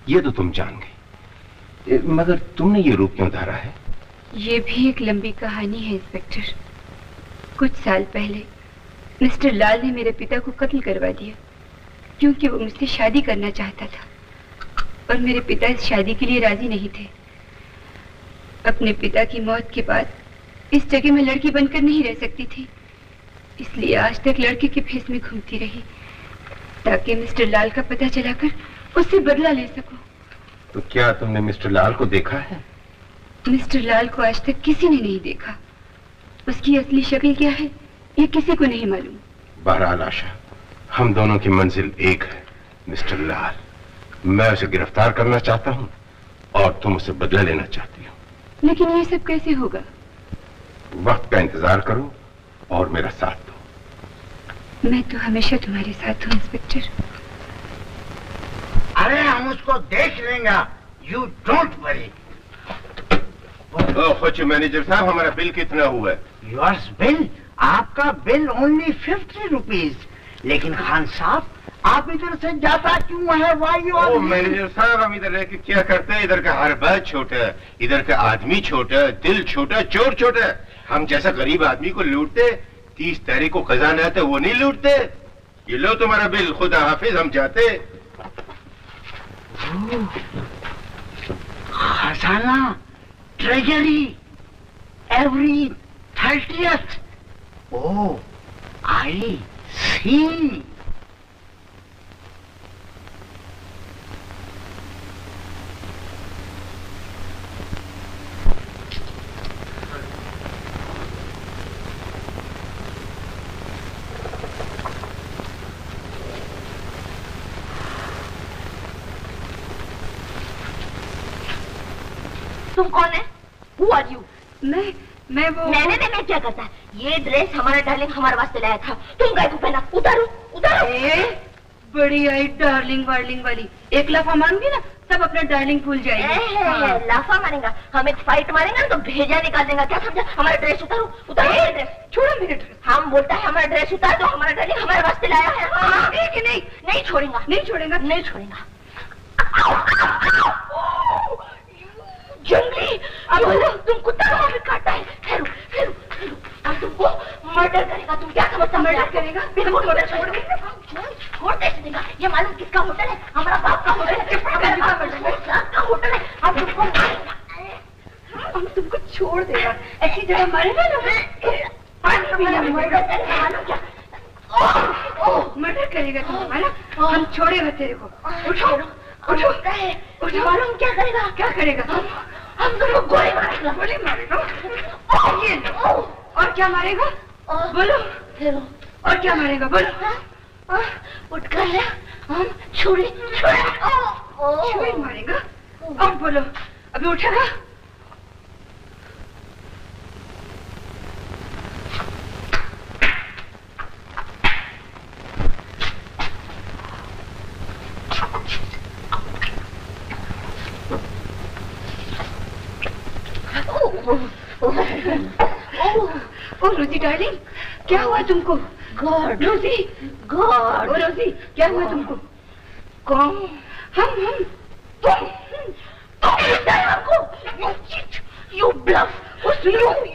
ये तो तुम जान गई, मगर तुमने ये रूप क्यों धारा है? ये भी एक लंबी कहानी है इंस्पेक्टर। कुछ साल पहले मिस्टर लाल ने मेरे पिता को कत्ल करवा दिया, क्योंकि वो मुझसे शादी करना चाहता था और मेरे पिता इस शादी के लिए राजी नहीं थे। अपने पिता की मौत के बाद इस जगह में लड़की बनकर नहीं रह सकती थी, इसलिए आज तक लड़के के भेष में घूमती रही, ताकि मिस्टर लाल का पता चलाकर उससे बदला ले सकूं। तो क्या तुमने मिस्टर लाल को देखा है? मिस्टर लाल को आज तक किसी ने नहीं देखा। उसकी असली शक्ल क्या है ये किसी को नहीं मालूम। बहरहाल आशा, हम दोनों की मंजिल एक है, मिस्टर लाल। मैं उसे गिरफ्तार करना चाहता हूँ और तुम उसे बदला लेना चाहती हो। लेकिन ये सब कैसे होगा? वक्त का इंतजार करो और मेरा साथ दो। मैं तो हमेशा तुम्हारे साथ हूँ इंस्पेक्टर। अरे हम उसको देख लेंगे, यू डोंट वरी। खोची मैनेजर साहब, हमारा बिल कितना हुआ है? Yours bill? आपका बिल ओनली 50 रुपीज। लेकिन खान साहब, आप इधर से जाता क्यों है? वाई मैनेजर साहब, हम इधर रह के क्या करते हैं? इधर का हर बात छोटा है, इधर का आदमी छोटा है, दिल छोटा, चोर छोटा है। हम जैसा गरीब आदमी को लूटते, 30 तारीख को खजाना आता वो नहीं लूटते। ये लो तुम्हारा बिल, खुदा हाफिज, हम जाते। खजाना, ट्रेजरी, एवरी 30th। ओह, आई सी। तुम कौन है? Who are you? मैं वो। मैं क्या करता है? ये ड्रेस हमारा डार्लिंग हमारे वास्ते लाया था, तुम गाय को पहना। उतारो उतारो। बड़ी आई डार्लिंग वार्लिंग वाली। एक लाफा मारूंगी ना, सब अपना डार्लिंग भूल जाएगी। हाँ। लाफा मारेगा, हम एक फाइट मारेंगे ना तो भेजा निकाल देगा। क्या समझा? हमारा ड्रेस उतारो, उतारो मेरा ड्रेस। छोड़ो मेरे ड्रेस। हम बोलता है हमारा ड्रेस उतार दो, हमारा डार्लिंग हमारे वास्ते लाया है। हाँ। नहीं नहीं छोड़ेगा, नहीं छोड़ेगा, नहीं छोड़ेगा। जंगली, अब तुम कुत्ता कहाँ पे काटता है? ठहरो ठहरो ठहरो, हम तुमको मर्डर करेगा। तुम क्या समझता? मर्डर करेगा? बिल्कुल छोड़ कैसे देगा? ये मालूम किसका होटल है? हमारा बाप का होटल है, का होटल है। हम तुमको छोड़ देगा, ऐसी जगह मारेगा ना। मर्डर करेगा तुम हमारा, हम छोड़ेगा तेरे को। उठो उठो उठो। मालूम क्या करेगा? क्या करेगा? हम तुमको गोली मारेगा। गोली मारेगा? ये लो। और क्या मारेगा? बोलो। और क्या मारेगा? बोलो। उठ कर ले, हम छुरी मारेगा। और बोलो, अभी उठेगा? ओ रोजी डार्लिंग, क्या हुआ तुमको? गॉड रोजी, गॉड। ओ रोजी, क्या हुआ तुमको? कौन? हम तुम हमको you bluff,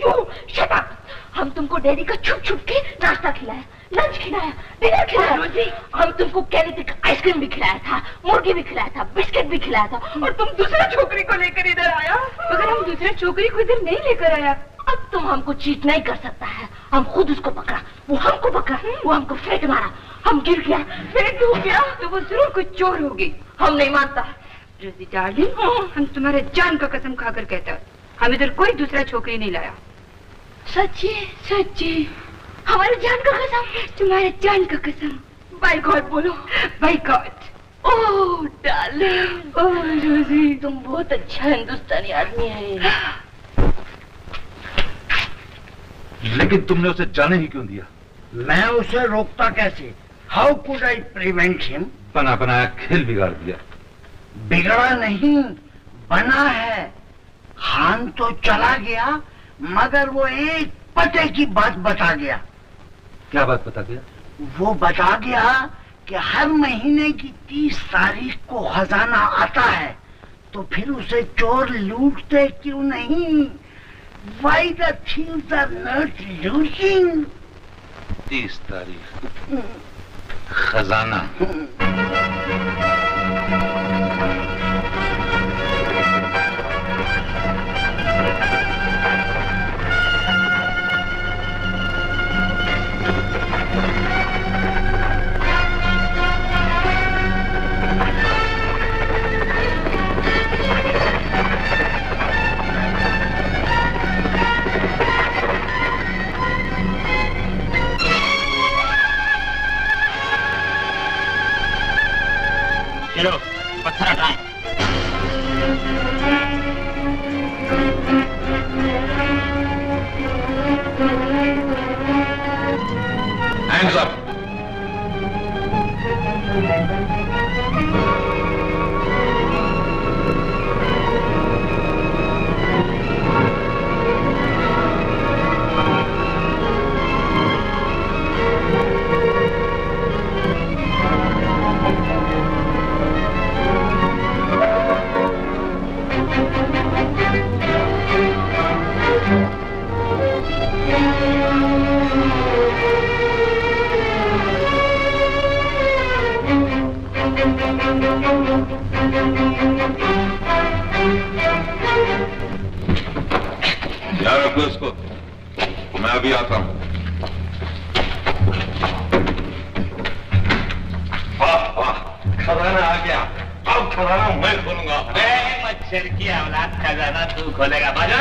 you shut up. हम तुमको डैडी का छुप छुप के नाश्ता खिलाया, लंच खिलाया, डिनर खिलाया। रोजी, हम तुमको कैनेडिक आइसक्रीम भी खिलाया था, मुर्गी भी खिलाया था, बिस्किट भी खिलाया था, और तुम दूसरा छोकरी को लेकर इधर आया। मगर हम दूसरा छोकरी को इधर नहीं लेकर आया। अब तुम हमको चीट नहीं कर सकता है। हम खुद उसको पकड़ा, वो हमको पकड़ा, वो हमको फेंक मारा, हम गिर गया, फिर डूब गया। तो वो जरूर कोई चोर होगी। हम नहीं मानता। रोजी डार्लिंग, हम तुम्हारे जान का कसम खाकर कहता है, हम इधर कोई दूसरा छोकरी नहीं लाया। सच्ची सच्ची, हमारे जान का कसम, तुम्हारे जान का कसम। बाय गॉड बोलो। By God. Oh darling, oh Rosie, तुम बहुत अच्छा हिंदुस्तानी आदमी है। लेकिन तुमने उसे जाने ही क्यों दिया? मैं उसे रोकता कैसे? How could I prevent him? बना बनाया खेल बिगाड़ दिया। बिगड़ा नहीं, बना है। खान तो चला गया, मगर वो एक पते की बात बता गया। क्या बात बता गया? वो बता गया कि हर महीने की 30 तारीख को खजाना आता है, तो फिर उसे चोर लूटते क्यों नहीं? Why the thieves are not looting? 30 तारीख खजाना। चलो पत्थर हटाएं। Hands up. यार रखो इसको, मैं अभी आता हूं। वाह वाह, खजाना आ गया। अब खजाना मैं खोलूंगा। मच्छर की औलाद, खजाना तू खोलेगा? बाजा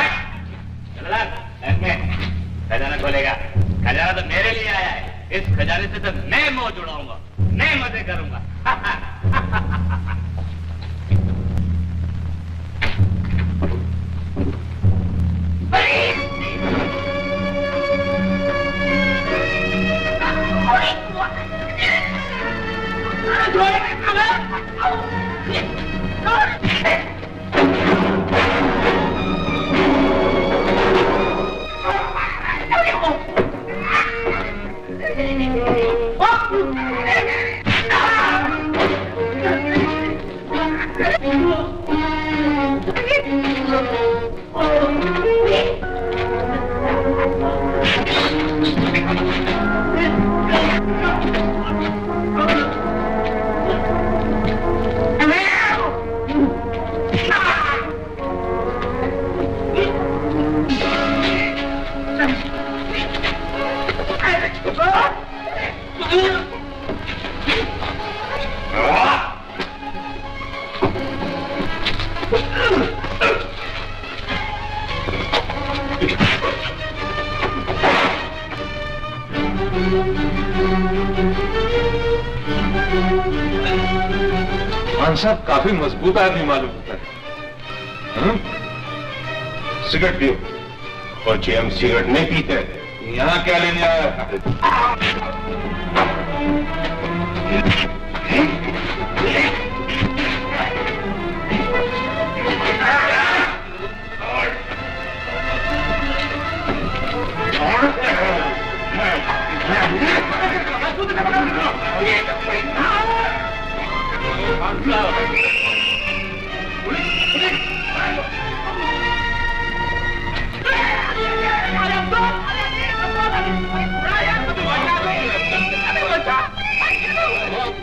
खजाना खोलेगा। खजाना तो मेरे लिए आया है। इस खजाने से तो मैं मोह जुड़ाऊंगा, मैं मजे करूंगा। खान साहब काफी मजबूत आदमी मालूम होता है। सिगरेट पियो। और जी हम सिगरेट नहीं पीते। यहाँ क्या लेने आया?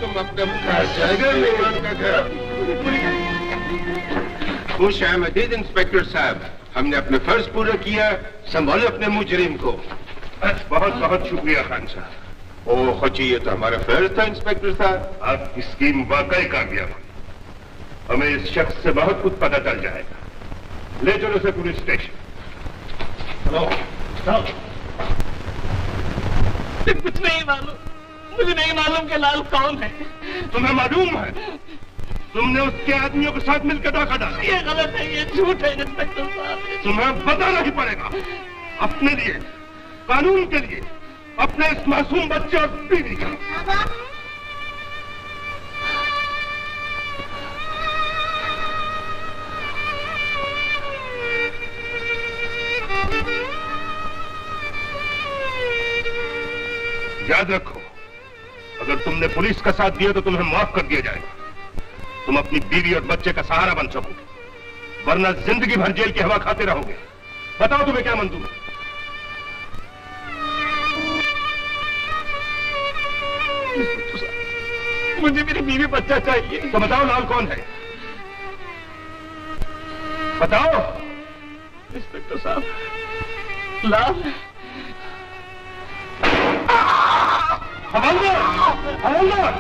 तुम अपने खुश आमदीद इंस्पेक्टर साहब, हमने अपने फर्ज पूरा किया। संभालो अपने मुजरिम को। बहुत बहुत शुक्रिया खान साहब। ओ खची, ये तो हमारा फर्ज था इंस्पेक्टर साहब। आपकी स्कीम वाकई कामयाब हुई। हमें इस शख्स से बहुत कुछ पता चल जाएगा। ले चलो उसे पुलिस स्टेशन। चलो चलो। कुछ नहीं मालूम, मुझे नहीं मालूम कि लाल कौन है। तुम्हें मालूम है? तुमने उसके आदमियों के साथ मिलकर धोखा डाला। ये गलत है, ये झूठ है इंस्पेक्टर साहब। तुम्हें बताना ही पड़ेगा, अपने लिए, कानून के लिए, अपने इस मासूम बच्चे और बीवी का। याद रखो, अगर तुमने पुलिस का साथ दिया तो तुम्हें माफ कर दिया जाएगा। तुम अपनी बीवी और बच्चे का सहारा बन सकोगे, वरना जिंदगी भर जेल की हवा खाते रहोगे। बताओ तुम्हें क्या मंजूर है? मुझे मेरी बीवी बच्चा चाहिए। तो बताओ लाल कौन है? बताओ। इंस्पेक्टर साहब, लाल हवलदार, हवलदार।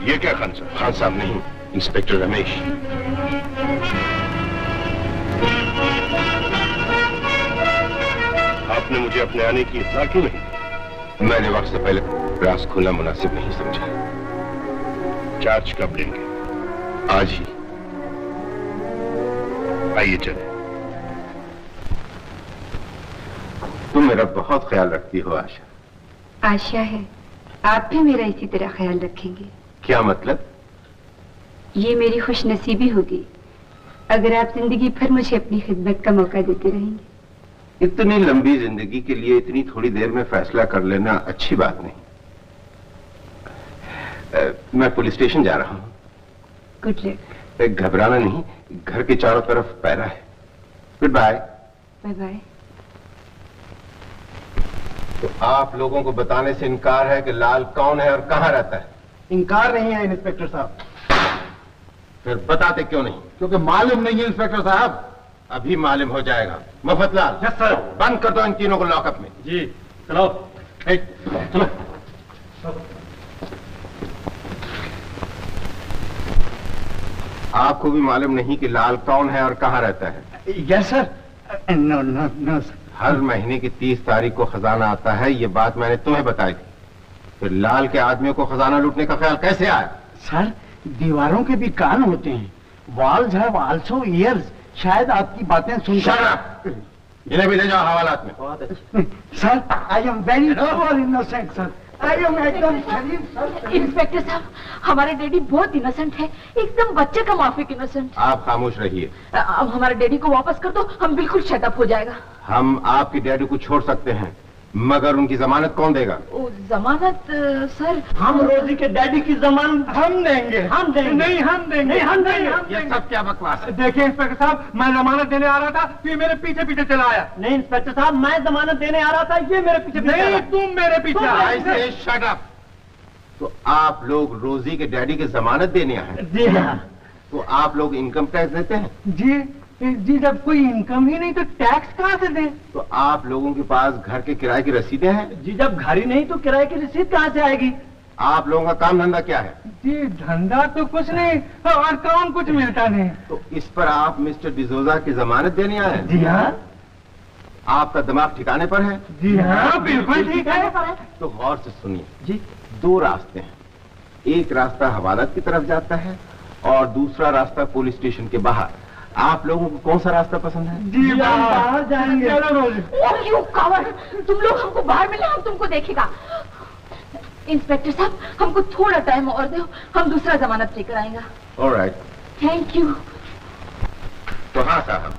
ये क्या खान साहब? खान साहब नहीं, इंस्पेक्टर रमेश। आपने मुझे अपने आने की इत्तला क्यों नहीं दी? मैंने वक्त से पहले राज खोलना मुनासिब नहीं समझा। चार्ज कब लेंगे? आज ही। आइए चले। तुम मेरा बहुत ख्याल रखती हो आशा। आशा है आप भी मेरा इसी तरह ख्याल रखेंगे। क्या मतलब? ये मेरी खुशनसीबी होगी अगर आप जिंदगी भर मुझे अपनी खिदमत का मौका देते रहेंगे। इतनी लंबी जिंदगी के लिए इतनी थोड़ी देर में फैसला कर लेना अच्छी बात नहीं। मैं पुलिस स्टेशन जा रहा हूँ। Good luck. घबराना नहीं, घर के चारों तरफ पहरा है। Goodbye. Bye bye. तो आप लोगों को बताने से इनकार है कि लाल कौन है और कहां रहता है? इनकार नहीं है इंस्पेक्टर साहब। फिर बताते क्यों नहीं? क्योंकि मालूम नहीं है इंस्पेक्टर साहब। अभी मालूम हो जाएगा। Mafatlal, yes sir. बंद कर दो इन तीनों को लॉकअप में। जी चलो। चलो। आपको भी मालूम नहीं कि लाल कौन है और कहां रहता है? Yes sir. No no no sir. हर महीने की 30 तारीख को खजाना आता है, ये बात मैंने तुम्हें बताई थी। फिर लाल के आदमियों को खजाना लूटने का ख्याल कैसे आया? सर, दीवारों के भी कान होते हैं। Walls have also years. शायद आपकी बातें सुनकर। इन्हें भी ले जाओ हवालात में। Sir, I am very pure innocent sir. I am एकदम शरीफ सर। इंस्पेक्टर साहब, हमारे डैडी बहुत इनोसेंट है, एकदम बच्चे का माफिक इनोसेंट। आप खामोश रहिए। अब हमारे डैडी को वापस कर दो, हम बिल्कुल शटअप हो जाएगा। हम आपके डैडी को छोड़ सकते हैं, मगर उनकी जमानत कौन देगा? जमानत सर, हम रोजी के डैडी की जमानत हम देंगे। हम देंगे। नहीं हम देंगे। नहीं हम देंगे। ये सब क्या बकवास है? देखिए इंस्पेक्टर साहब, मैं जमानत देने आ रहा था, फिर मेरे पीछे पीछे चला आया। नहीं इंस्पेक्टर साहब, मैं जमानत देने आ रहा था, ये मेरे पीछे नहीं, तुम मेरे पीछे आए। Shut up. तो आप लोग रोजी के डैडी की जमानत देने आए? जी हाँ। तो आप लोग इनकम टैक्स देते हैं? जी, जब कोई इनकम ही नहीं तो टैक्स कहाँ से दें? तो आप लोगों के पास घर के किराए की रसीदें हैं? जी, जब घर ही नहीं तो किराए की रसीद कहाँ से आएगी? आप लोगों का काम धंधा क्या है? जी, धंधा तो कुछ नहीं और काम कुछ मिलता नहीं। तो इस पर आप मिस्टर डिसोजा की जमानत देने आए? जी हाँ। आपका दिमाग ठिकाने पर है? जी हाँ, बिल्कुल ठीक है। तो गौर से सुनिए जी, 2 रास्ते हैं। एक रास्ता हवालात की तरफ जाता है और दूसरा रास्ता पुलिस स्टेशन के बाहर। आप लोगों को कौन सा रास्ता पसंद है? जी बाहर जाएंगे। यू कवर, तुम लोग हमको बाहर मिले, हम तुमको देखेगा। इंस्पेक्टर साहब, हमको थोड़ा टाइम और दो, हम दूसरा जमानत लेकर आएंगे। ऑलराइट। Thank you. तो हाँ साहब।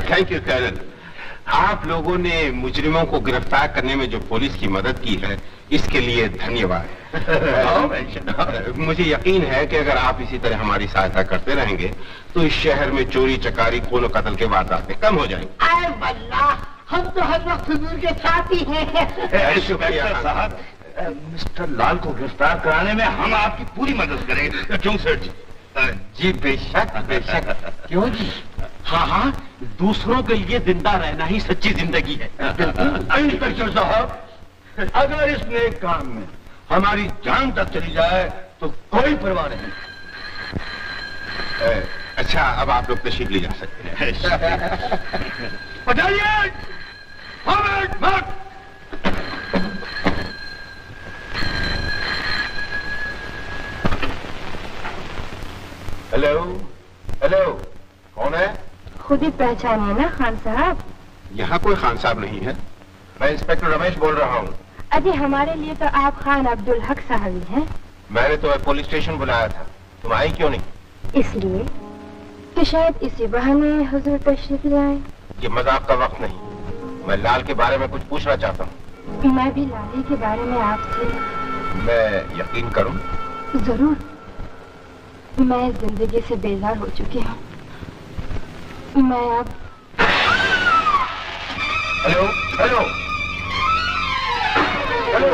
Thank you Carol. आप लोगों ने मुजरिमों को गिरफ्तार करने में जो पुलिस की मदद की है, इसके लिए धन्यवाद। मुझे यकीन है कि अगर आप इसी तरह हमारी सहायता करते रहेंगे तो इस शहर में चोरी चकारी खून कत्ल के वारदातें कम हो जाएंगी। अरे बल्ला, हम तो हर वक्त हुजूर के साथ ही हैं। शुक्रिया साहब। मिस्टर लाल को गिरफ्तार कराने में हम आपकी पूरी मदद करेंगे, क्यों सेठ जी? जी बेशक बेशक। क्यों जी? हाँ हाँ, दूसरों के लिए जिंदा रहना ही सच्ची जिंदगी है। इंस्पेक्टर साहब, अगर इस नेक काम में हमारी जान तक चली जाए तो कोई परवाह नहीं। अच्छा, अब आप लोग तशरीफ ले जा सकते हैं। हेलो हेलो, कौन है? खुद ही पहचानिए ना खान साहब। यहाँ कोई खान साहब नहीं है, मैं इंस्पेक्टर रमेश बोल रहा हूँ। अजी हमारे लिए तो आप खान अब्दुल हक साहब ही हैं। मैंने तो पुलिस स्टेशन बुलाया था, तुम आई क्यों नहीं? इसलिए कि शायद इसी बहाने हुजूर तशरीफ ले आए। ये मजाक का वक्त नहीं, मैं लाल के बारे में कुछ पूछना चाहता हूँ। मैं भी लाली के बारे में आपसे। मैं यकीन करूँ? जरूर। मैं जिंदगी से बेजार हो चुकी हूँ। मैं अब। हेलो हेलो हेलो,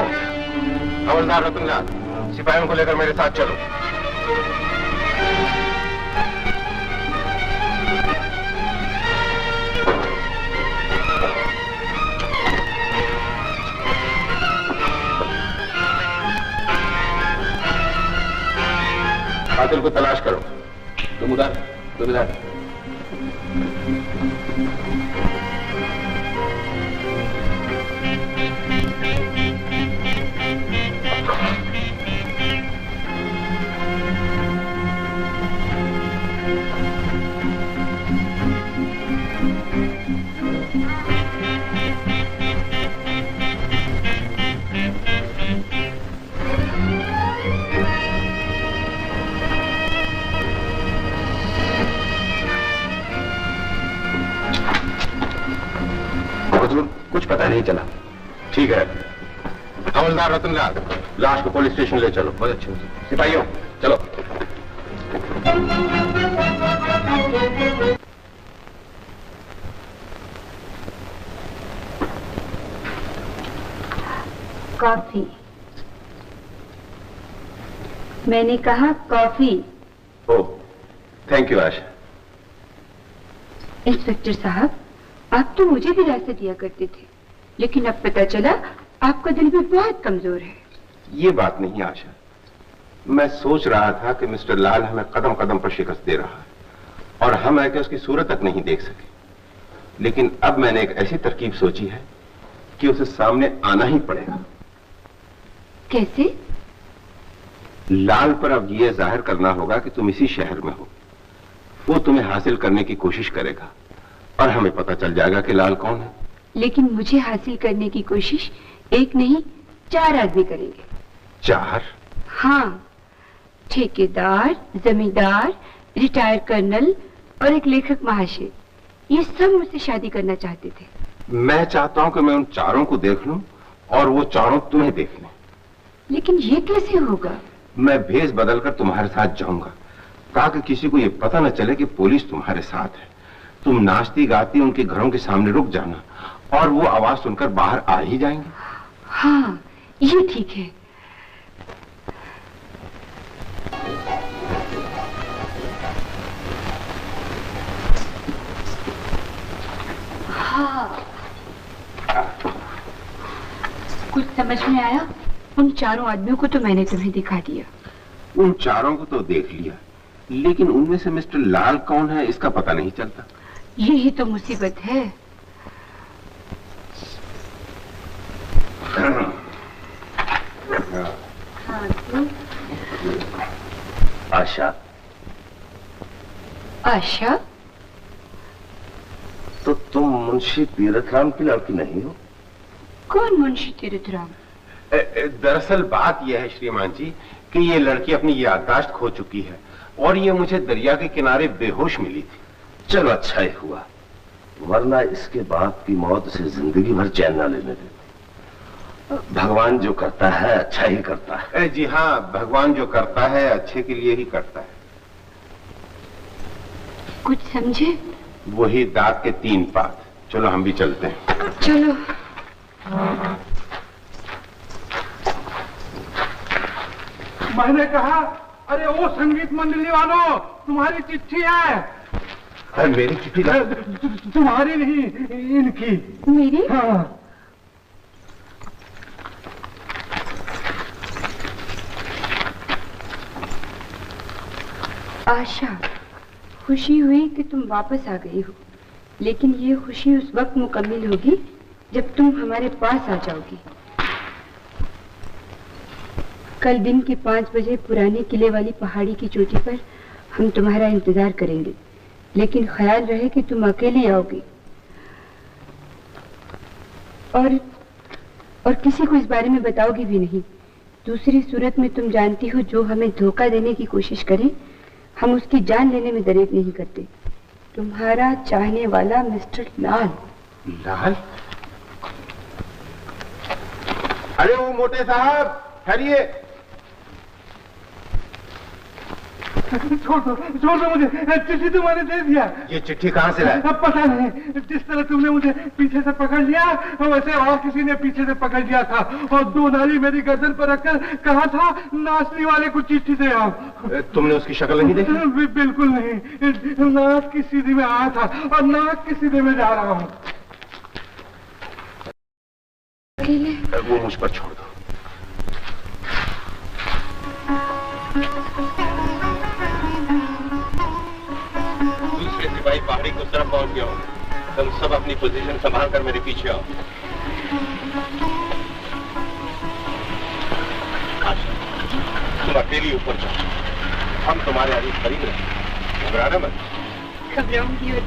हवलदार रतनलाल, सिपाहियों को लेकर मेरे साथ चलो। कातिल को तलाश करो। तुम उधर, तुम इधर। कुछ पता नहीं चला। ठीक है, हवलदार रतनलाल, लाश को पुलिस स्टेशन ले चलो। बहुत अच्छे सिपाहियों, चलो। कॉफी। मैंने कहा coffee. Oh, thank you Asha. Inspector साहब, आप तो मुझे भी रास्ते दिया करते थे, लेकिन अब पता चला आपका दिल भी बहुत कमजोर है। ये बात नहीं आशा, मैं सोच रहा था कि मिस्टर लाल हमें कदम कदम पर शिकस्त दे रहा है और हम आके उसकी सूरत तक नहीं देख सके, लेकिन अब मैंने एक ऐसी तरकीब सोची है कि उसे सामने आना ही पड़ेगा। कैसे? लाल पर अब यह जाहिर करना होगा कि तुम इसी शहर में हो। वो तुम्हें हासिल करने की कोशिश करेगा और हमें पता चल जाएगा कि लाल कौन है। लेकिन मुझे हासिल करने की कोशिश एक नहीं 4 आदमी करेंगे। 4? हाँ, ठेकेदार, जमींदार, रिटायर्ड कर्नल और एक लेखक महाशय, ये सब मुझसे शादी करना चाहते थे। मैं चाहता हूं कि मैं उन चारों को देख लूं और वो चारों तुम्हें देख लें। लेकिन ये कैसे होगा? मैं भेष बदलकर तुम्हारे साथ जाऊंगा, ताकि किसी को ये पता न चले कि पुलिस तुम्हारे साथ है। तुम नाचती गाती उनके घरों के सामने रुक जाना और वो आवाज सुनकर बाहर आ ही जाएंगे। हाँ, ये ठीक है। हाँ, कुछ समझ में आया? उन चारों आदमियों को तो मैंने तुम्हें दिखा दिया। उन चारों को तो देख लिया, लेकिन उनमें से मिस्टर लाल कौन है इसका पता नहीं चलता। यही तो मुसीबत है। आशा। आशा? तो तुम मुंशी तीरथराम की लड़की नहीं हो? कौन मुंशी तीरथराम? दरअसल बात यह है श्रीमान जी कि ये लड़की अपनी याददाश्त खो चुकी है और ये मुझे दरिया के किनारे बेहोश मिली थी। चलो अच्छा ही हुआ, वरना इसके बाप की मौत से जिंदगी भर चैन ना लेने देती। भगवान जो करता है अच्छा ही करता है। जी हाँ, भगवान जो करता है अच्छे के लिए ही करता है। कुछ समझे? वही दांत के 3 पात। चलो हम भी चलते हैं। चलो। मैंने कहा, अरे ओ संगीत मंडली वालों, तुम्हारी चिट्ठी है। मेरी चिट्ठी? तुम्हारी नहीं, इनकी। मेरी? हाँ। आशा, खुशी हुई कि तुम वापस आ गई हो, लेकिन ये खुशी उस वक्त मुकम्मल होगी जब तुम हमारे पास आ जाओगी। कल दिन के 5 बजे पुराने किले वाली पहाड़ी की चोटी पर हम तुम्हारा इंतजार करेंगे, लेकिन ख्याल रहे कि तुम अकेले आओगी और किसी को इस बारे में बताओगी भी नहीं। दूसरी सूरत में तुम जानती हो, जो हमें धोखा देने की कोशिश करे हम उसकी जान लेने में दरेक नहीं करते। तुम्हारा चाहने वाला मिस्टर लाल। लाल? अरे वो मोटे साहब, ठहरिए। छोड़ दो मुझे, चिट्ठी तुम्हारे दे दिया। ये चिट्ठी कहाँ से लाए? पता नहीं, जिस तरह तुमने मुझे पीछे से पकड़ लिया वैसे और किसी ने पीछे से पकड़ लिया था और 2 नाली मेरी गर्दन पर रखकर कहा था, नाचने वाले को चिट्ठी दे आओ। तुमने उसकी शक्ल नहीं देखी? बिल्कुल नहीं, नाक की सीधी में आया था और नाक की सीधे में जा रहा हूँ। वो मुझ पर छोड़ दो। दूसरे सिपाही पहाड़ी को तरफ पहुंच गया हो। तुम सब अपनी पोजीशन संभाल कर मेरे पीछे आओ। तुम अकेली ऊपर जाओ, हम तुम्हारे आगे करीब रहे। घबराना मत। घबराऊंगी और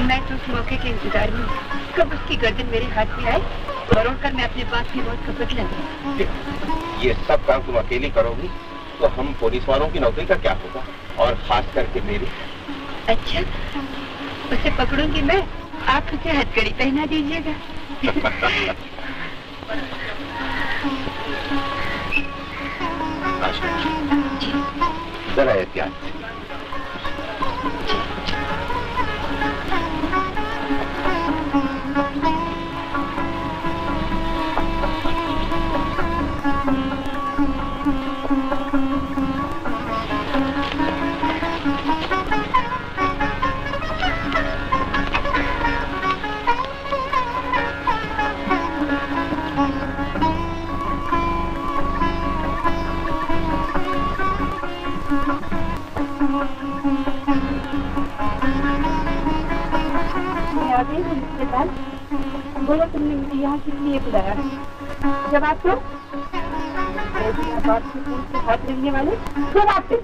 मैं तो उस मौके के इंतजार में कब उसकी गर्दन मेरे हाथ में आए और उड़कर मैं अपने बाप की मौत का बदला लूं। ये सब काम तुम अकेली करोगी तो हम पुलिस वालों की नौकरी का क्या होगा, और खास करके मेरी। अच्छा, उसे पकड़ूंगी मैं, आप उसे हथकड़ी पहना दीजिएगा। जरा एहतियात से। बोलो, तुमने मुझे यहाँ किस लिए बुलाया? जवाब दो। बाप के फूल से हाथ लगने वाले जवाब दो।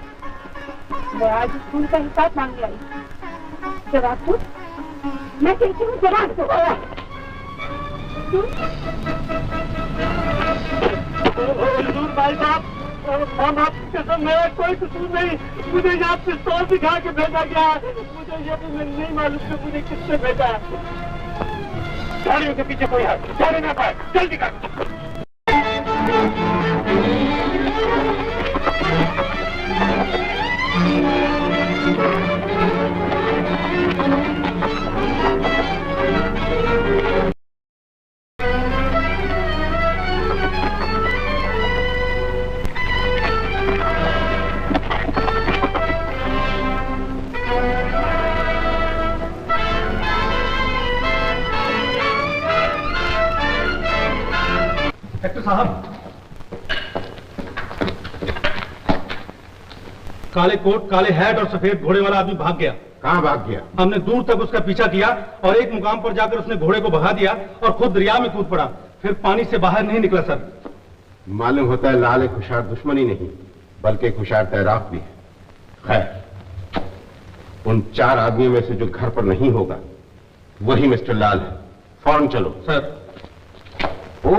मैं आज फूल का हिसाब मांगने आई। जवाब दो, मैं कहती हूँ जवाब दो। भाई साहब, हम आपके कसम, मेरा कोई कसूर नहीं। मुझे यहाँ पिस्तौल दिखा के भेजा गया है। मुझे ये भी नहीं मालूम कि मुझे किसने भेजा है। गाड़ियों के पीछे कोई है, जाने ना पाए, जल्दी कर। काले कोट, काले हैट और सफेद घोड़े वाला आदमी भाग गया। कहाँ भाग गया? हमने दूर तक उसका पीछा किया और एक मुकाम पर जाकर उसने घोड़े को भगा दिया और खुद दरिया में कूद पड़ा। फिर पानी से बाहर नहीं निकला सर। मालूम होता है लाल एक होशियार दुश्मन ही नहीं बल्कि एक होशियार तैराक भी है। खैर, उन 4 आदमियों में से जो घर पर नहीं होगा वही मिस्टर लाल है। फौरन चलो। सर। ओ,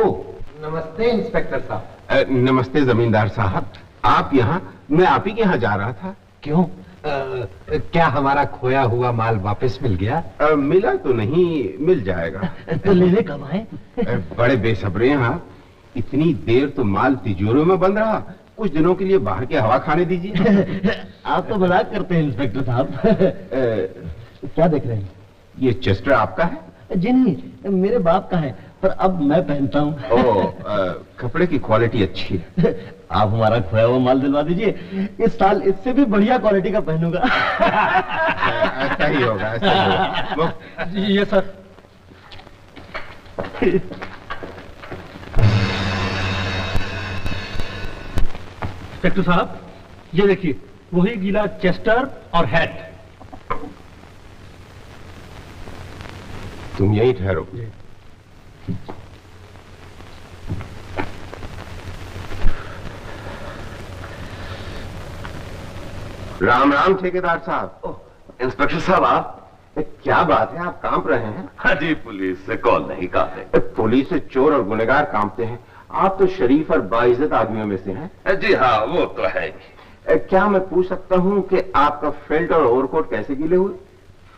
नमस्ते इंस्पेक्टर साहब। नमस्ते जमींदार साहब। आप यहाँ? मैं आप ही के यहाँ जा रहा था। क्यों, क्या हमारा खोया हुआ माल वापस मिल गया? मिला तो नहीं, मिल जाएगा। तो लेने कब आए? बड़े बेसब्रे हैं आप। इतनी देर तो माल तिजोरियों में बंद रहा, कुछ दिनों के लिए बाहर की हवा खाने दीजिए। आप तो मजाक करते हैं इंस्पेक्टर साहब। क्या देख रहे हैं? ये चेस्टर आपका है? जी नहीं, मेरे बाप का है, पर अब मैं पहनता हूँ। कपड़े की क्वालिटी अच्छी है। आप हमारा खोया हुआ माल दिलवा दीजिए, इस साल इससे भी बढ़िया क्वालिटी का पहनूंगा। ऐसा ही होगा, ऐसा ही होगा। ये सर। इंस्पेक्टर साहब, ये देखिए, वही गीला चेस्टर और हैट। तुम यहीं ठहरो। राम राम ठेकेदार साहब। इंस्पेक्टर साहब आप? क्या बात है, आप कांप रहे हैं? हाँ जी, पुलिस से कौन नहीं कांपे। पुलिस से चोर और गुनहगार कांपते हैं, आप तो शरीफ और बाइज्जत आदमियों में से हैं। जी हाँ, वो तो है। क्या मैं पूछ सकता हूँ कि आपका फेल्ट और ओवरकोट कैसे गीले हुए?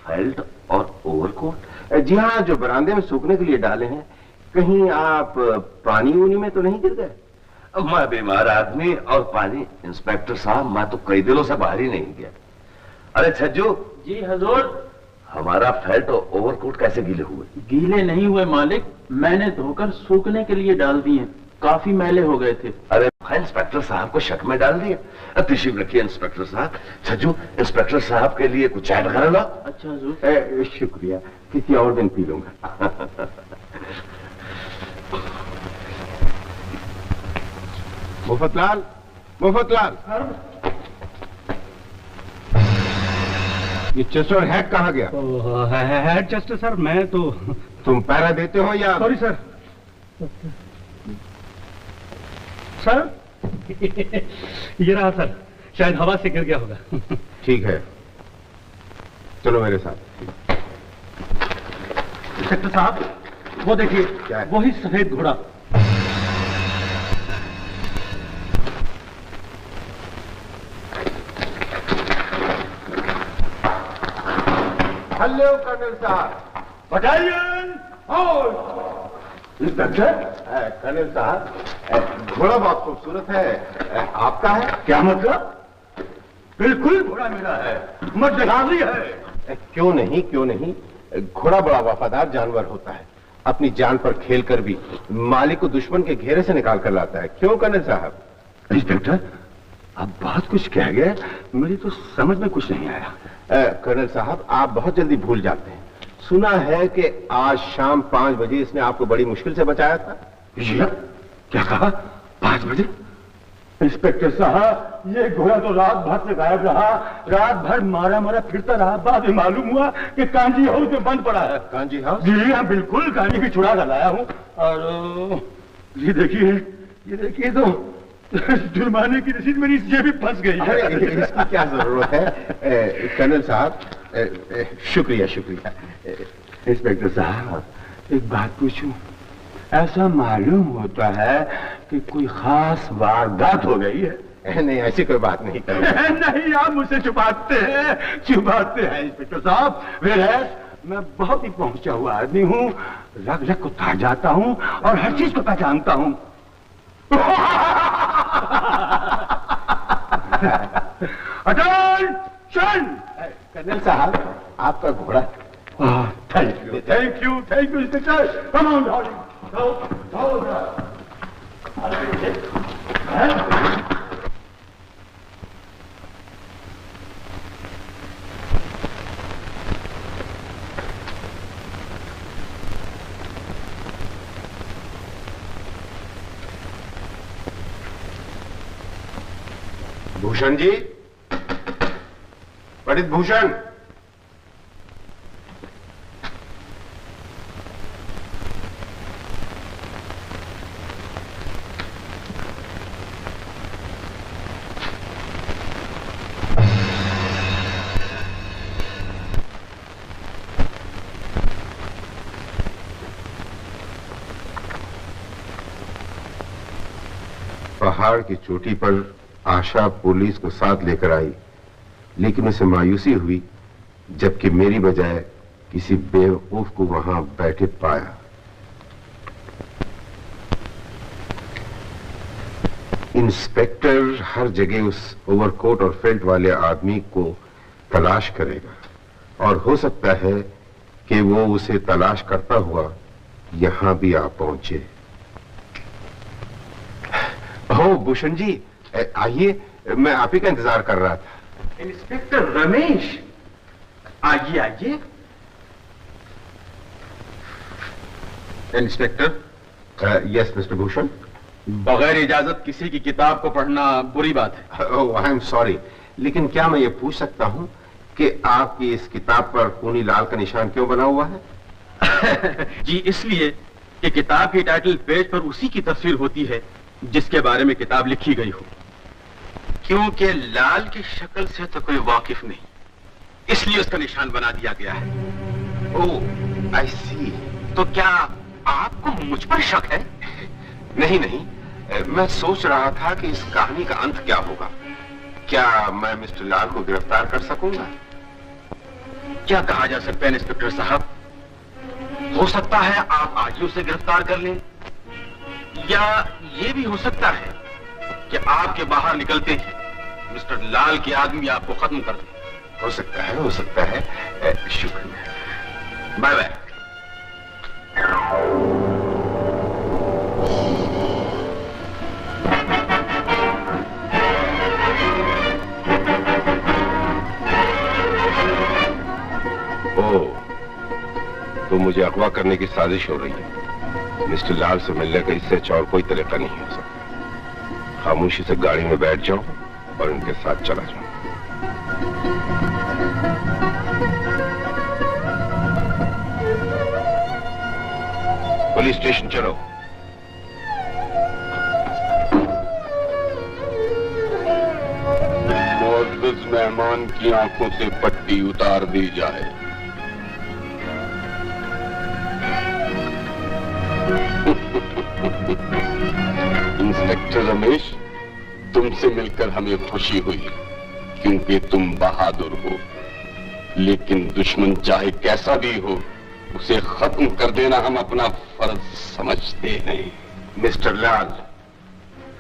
फेल्ट और ओवरकोट? जी हाँ, जो बरामदे में सूखने के लिए डाले हैं। कहीं आप पानी उनी में तो नहीं गिर गए? मैं बीमार आदमी और पानी। इंस्पेक्टर साहब, मैं तो कई दिनों से बाहर ही नहीं गया। अरे छज्जू। जी हजूर। हमारा फेल्ट और ओवरकोट कैसे गीले हुए? गीले नहीं हुए मालिक, मैंने धोकर सूखने के लिए डाल दिए, काफी मैले हो गए थे। अरे इंस्पेक्टर साहब को शक में डाल दिया। तशरीफ रखिए इंस्पेक्टर साहब। छज्जू, इंस्पेक्टर साहब के लिए कुछ चाय वगैरह ला। अच्छा हजूर। शुक्रिया, किसी और दिन पी लूंगा। मुफतलाल, मुफतलाल, ये चेस्टर हैट कहाँ गया? हैट चेस्टर सर, मैं तो। तुम पैरा देते हो या? Sorry sir. सर ये रहा सर, शायद हवा से गिर गया होगा। ठीक है, चलो मेरे साथ। इंस्पेक्टर साहब, वो देखिए, क्या है? वही सफेद घोड़ा। हेलो कर्नल साहब। Battalion inspector. कर्नल साहब, घोड़ा बहुत खूबसूरत है, आपका है? क्या मतलब? बिल्कुल घोड़ा मेरा है, मर्दगाजी है। क्यों नहीं, क्यों नहीं। घोड़ा बड़ा वफादार जानवर होता है, अपनी जान पर खेलकर भी मालिक को दुश्मन के घेरे से निकाल कर लाता है। क्यों कर्नल साहब? इंस्पेक्टर, आप बहुत कुछ कह गए, मेरी तो समझ में कुछ नहीं आया। कर्नल साहब, आप बहुत जल्दी भूल जाते हैं। सुना है कि आज शाम 5 बजे इसने आपको बड़ी मुश्किल से बचाया था। क्या कहा? 5 बजे? इंस्पेक्टर साहब, ये घोड़ा तो रात भर से गायब रहा, रात भर मारा मारा फिरता रहा। बाद में मालूम हुआ कि कांजी हाउस में बंद पड़ा है। कांजी हाउस? जी हाँ, बिल्कुल कांजी की छुड़ा कर लाया हूँ। और ये देखिए तो जुर्माने की रसीद मेरी जेब में फंस गई है। इसकी क्या जरूरत है कर्नल साहब? शुक्रिया शुक्रिया। इंस्पेक्टर साहब, एक बात पूछूं? ऐसा मालूम होता है कि कोई खास वारदात हो गई है। नहीं, ऐसी कोई बात नहीं कर। नहीं, आप मुझसे छुपाते हैं इंस्पेक्टर साहब। मैं बहुत ही पहुंचा हुआ आदमी हूँ, रग रग को ताड़ जाता हूँ और हर चीज को पहचानता हूँ। अटेंशन! कर्नल साहब, आपका घोड़ा। Thank you inspector. Come on darling. Bhushan ji, Pandit Bhushan. पहाड़ की चोटी पर आशा पुलिस को साथ लेकर आई लेकिन उसे मायूसी हुई जबकि मेरी बजाय किसी बेवकूफ को वहां बैठे पाया। इंस्पेक्टर हर जगह उस ओवरकोट और फेल्ट वाले आदमी को तलाश करेगा और हो सकता है कि वो उसे तलाश करता हुआ यहां भी आ पहुंचे। ओह भूषण जी, आइए, मैं आप ही का इंतजार कर रहा था। इंस्पेक्टर रमेश, आइए आइए। इंस्पेक्टर। Yes mister Bhushan. बगैर इजाजत किसी की किताब को पढ़ना बुरी बात है। ओह आई एम सॉरी, लेकिन क्या मैं ये पूछ सकता हूं कि आपकी इस किताब पर खूनी लाल का निशान क्यों बना हुआ है? जी इसलिए कि किताब की टाइटल पेज पर उसी की तस्वीर होती है जिसके बारे में किताब लिखी गई हो। क्योंकि लाल की शक्ल से तो कोई वाकिफ नहीं, इसलिए उसका निशान बना दिया गया है। ओह आई सी। तो क्या आपको मुझ पर शक है? नहीं नहीं, मैं सोच रहा था कि इस कहानी का अंत क्या होगा। क्या मैं मिस्टर लाल को गिरफ्तार कर सकूंगा? क्या कहा जा सकता है इंस्पेक्टर साहब? हो सकता है आप आज ही उसे गिरफ्तार कर लें, या ये भी हो सकता है कि आपके बाहर निकलते ही मिस्टर लाल के आदमी आपको खत्म कर दे। हो सकता है, हो सकता है। शुक्रिया, बाय बाय। तो मुझे अगवा करने की साजिश हो रही है। मिस्टर लाल से मिलने का इससे अच्छा और कोई तरीका नहीं हो सकता। खामोशी से गाड़ी में बैठ जाऊं और उनके साथ चला जाऊं। पुलिस स्टेशन चलो। मुअज़्ज़ज़ मेहमान की आंखों से पट्टी उतार दी जाए। इंस्पेक्टर रमेश, तुमसे मिलकर हमें खुशी हुई क्योंकि तुम बहादुर हो, लेकिन दुश्मन चाहे कैसा भी हो उसे खत्म कर देना हम अपना फर्ज समझते हैं। मिस्टर लाल,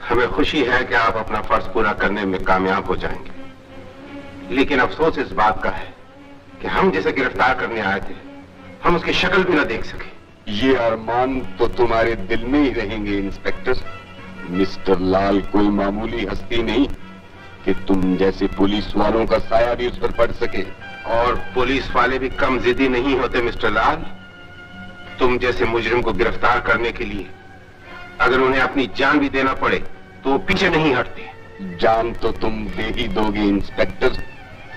हमें खुशी है कि आप अपना फर्ज पूरा करने में कामयाब हो जाएंगे, लेकिन अफसोस इस बात का है कि हम जिसे गिरफ्तार करने आए थे हम उसकी शक्ल भी न देख सके। ये अरमान तो तुम्हारे दिल में ही रहेंगे इंस्पेक्टर। मिस्टर लाल कोई मामूली हस्ती नहीं कि तुम जैसे पुलिस वालों का साया भी उस पर पड़ सके। और पुलिस वाले भी कम जिद्दी नहीं होते मिस्टर लाल। तुम जैसे मुजरिम को गिरफ्तार करने के लिए अगर उन्हें अपनी जान भी देना पड़े तो वो पीछे नहीं हटते। जान तो तुम दे ही दोगे इंस्पेक्टर,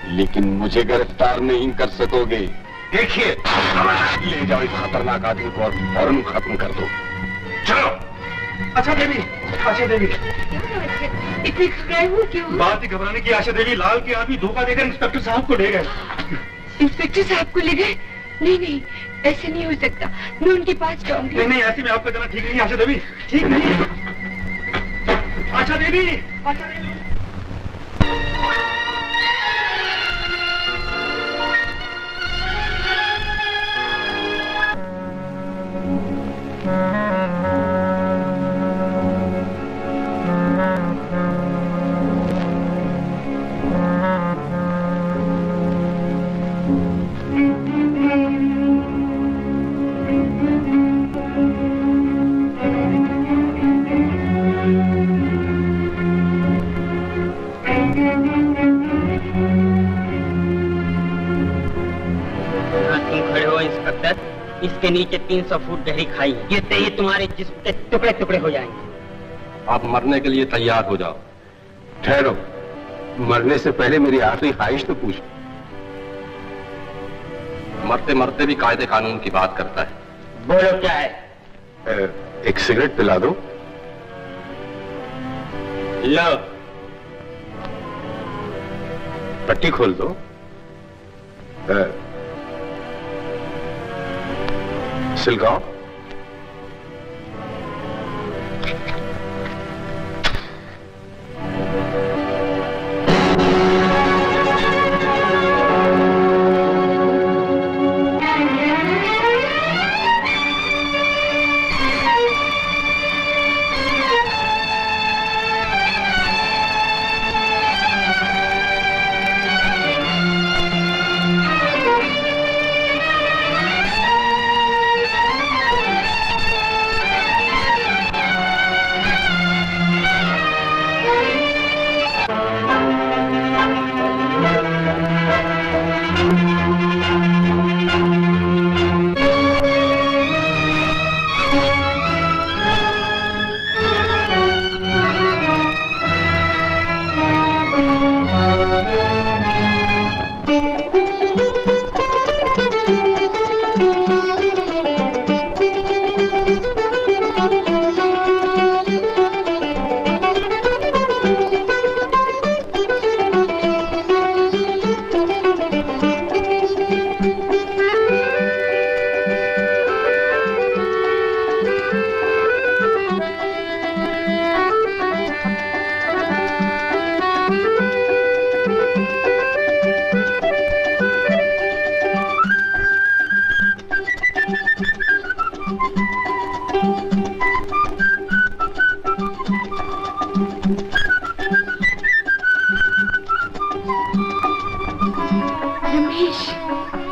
लेकिन मुझे गिरफ्तार नहीं कर सकोगे। देखिए, ले जाओ इस खतरनाक आदमी को और फौरन खत्म कर दो। चलो। आशा देवी, आशा देवी, इतनी घबराए हुए क्यों? बात ही घबराने की। आशा देवी, लाल के आदमी धोखा देकर इंस्पेक्टर साहब को ले गए। इंस्पेक्टर साहब को ले गए? नहीं नहीं, ऐसे नहीं हो सकता। मैं उनके पास जाऊंगी। नहीं नहीं, ऐसे में आपका जाना ठीक नहीं। आशा देवी, ठीक नहीं। आशा देवी, आशा देवी। इसके नीचे 300 फुट गहरी खाई है। गिरते ही तुम्हारे जिस्म के टुकड़े टुकड़े हो जाएंगे। आप मरने के लिए तैयार हो जाओ। ठहरो, मरने से पहले मेरी आखिरी ख्वाहिश तो पूछो। मरते मरते भी कायदे कानून की बात करता है। बोलो क्या है? एक सिगरेट पिला दो। लो। पट्टी खोल दो। सिलगाओ।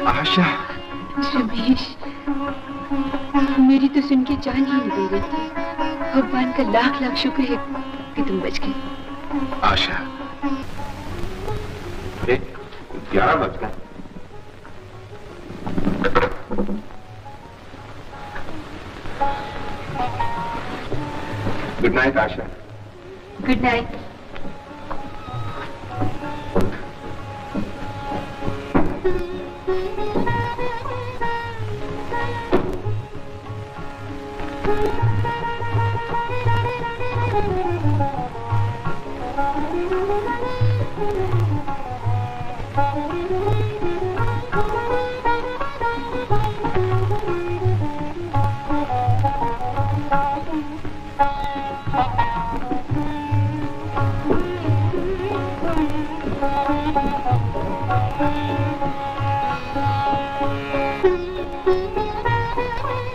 आशा। रमेश, मेरी तो सुन के जान ही नहीं दे रही थी। भगवान का लाख लाख शुक्र है कि तुम बच गए। आशा, 11 बज गए। Good night Asha. Good night.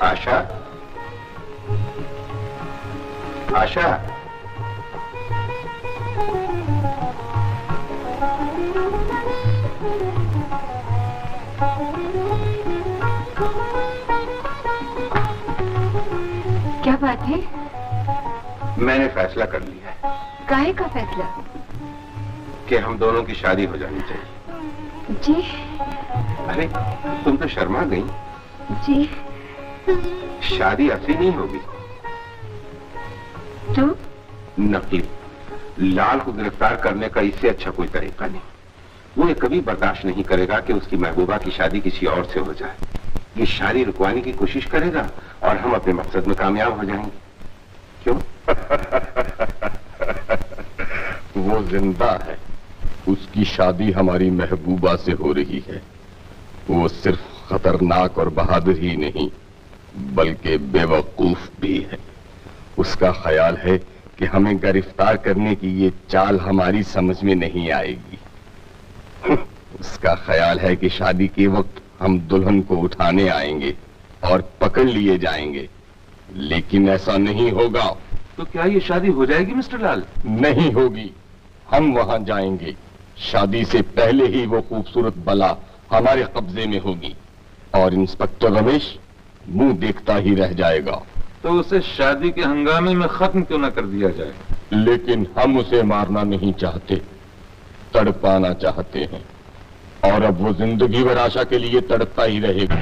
Asha, Asha, क्या बात है? मैंने फैसला कर लिया है। काहे का फैसला? कि हम दोनों की शादी हो जानी चाहिए। जी? अरे तुम तो शर्मा गई। जी? शादी असली नहीं होगी तो नकली। लाल को गिरफ्तार करने का इससे अच्छा कोई तरीका नहीं। वो ये कभी बर्दाश्त नहीं करेगा कि उसकी महबूबा की शादी किसी और से हो जाए। ये शादी रुकवाने की कोशिश करेगा और हम अपने मकसद में कामयाब हो जाएंगे। क्यों? वो जिंदा है। उसकी शादी हमारी महबूबा से हो रही है। वो सिर्फ खतरनाक और बहादुर ही नहीं बल्कि बेवकूफ भी है। उसका ख्याल है कि हमें गिरफ्तार करने की ये चाल हमारी समझ में नहीं आएगी। उसका ख्याल है कि शादी के वक्त हम दुल्हन को उठाने आएंगे और पकड़ लिए जाएंगे, लेकिन ऐसा नहीं होगा। तो क्या ये शादी हो जाएगी मिस्टर लाल? नहीं होगी। हम वहां जाएंगे। शादी से पहले ही वो खूबसूरत बला हमारे कब्जे में होगी और इंस्पेक्टर रमेश मुंह देखता ही रह जाएगा। तो उसे शादी के हंगामे में खत्म क्यों ना कर दिया जाए? लेकिन हम उसे मारना नहीं चाहते, तड़पाना चाहते हैं। और अब वो जिंदगी भर आशा के लिए तड़पता ही रहेगा।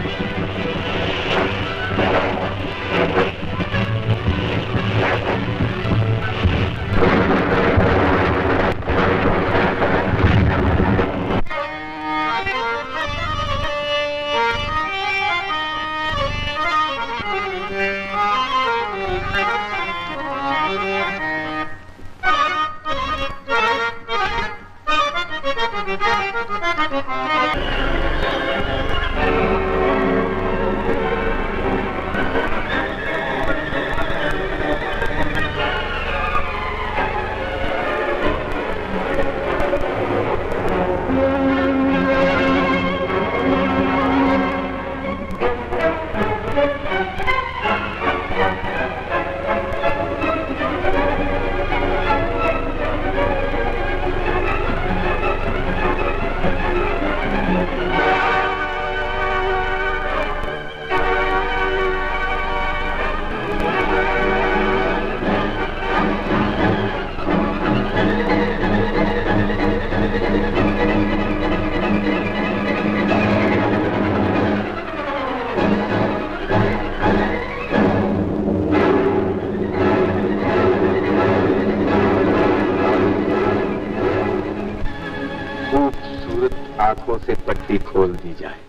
आंखों से पट्टी खोल दी जाए।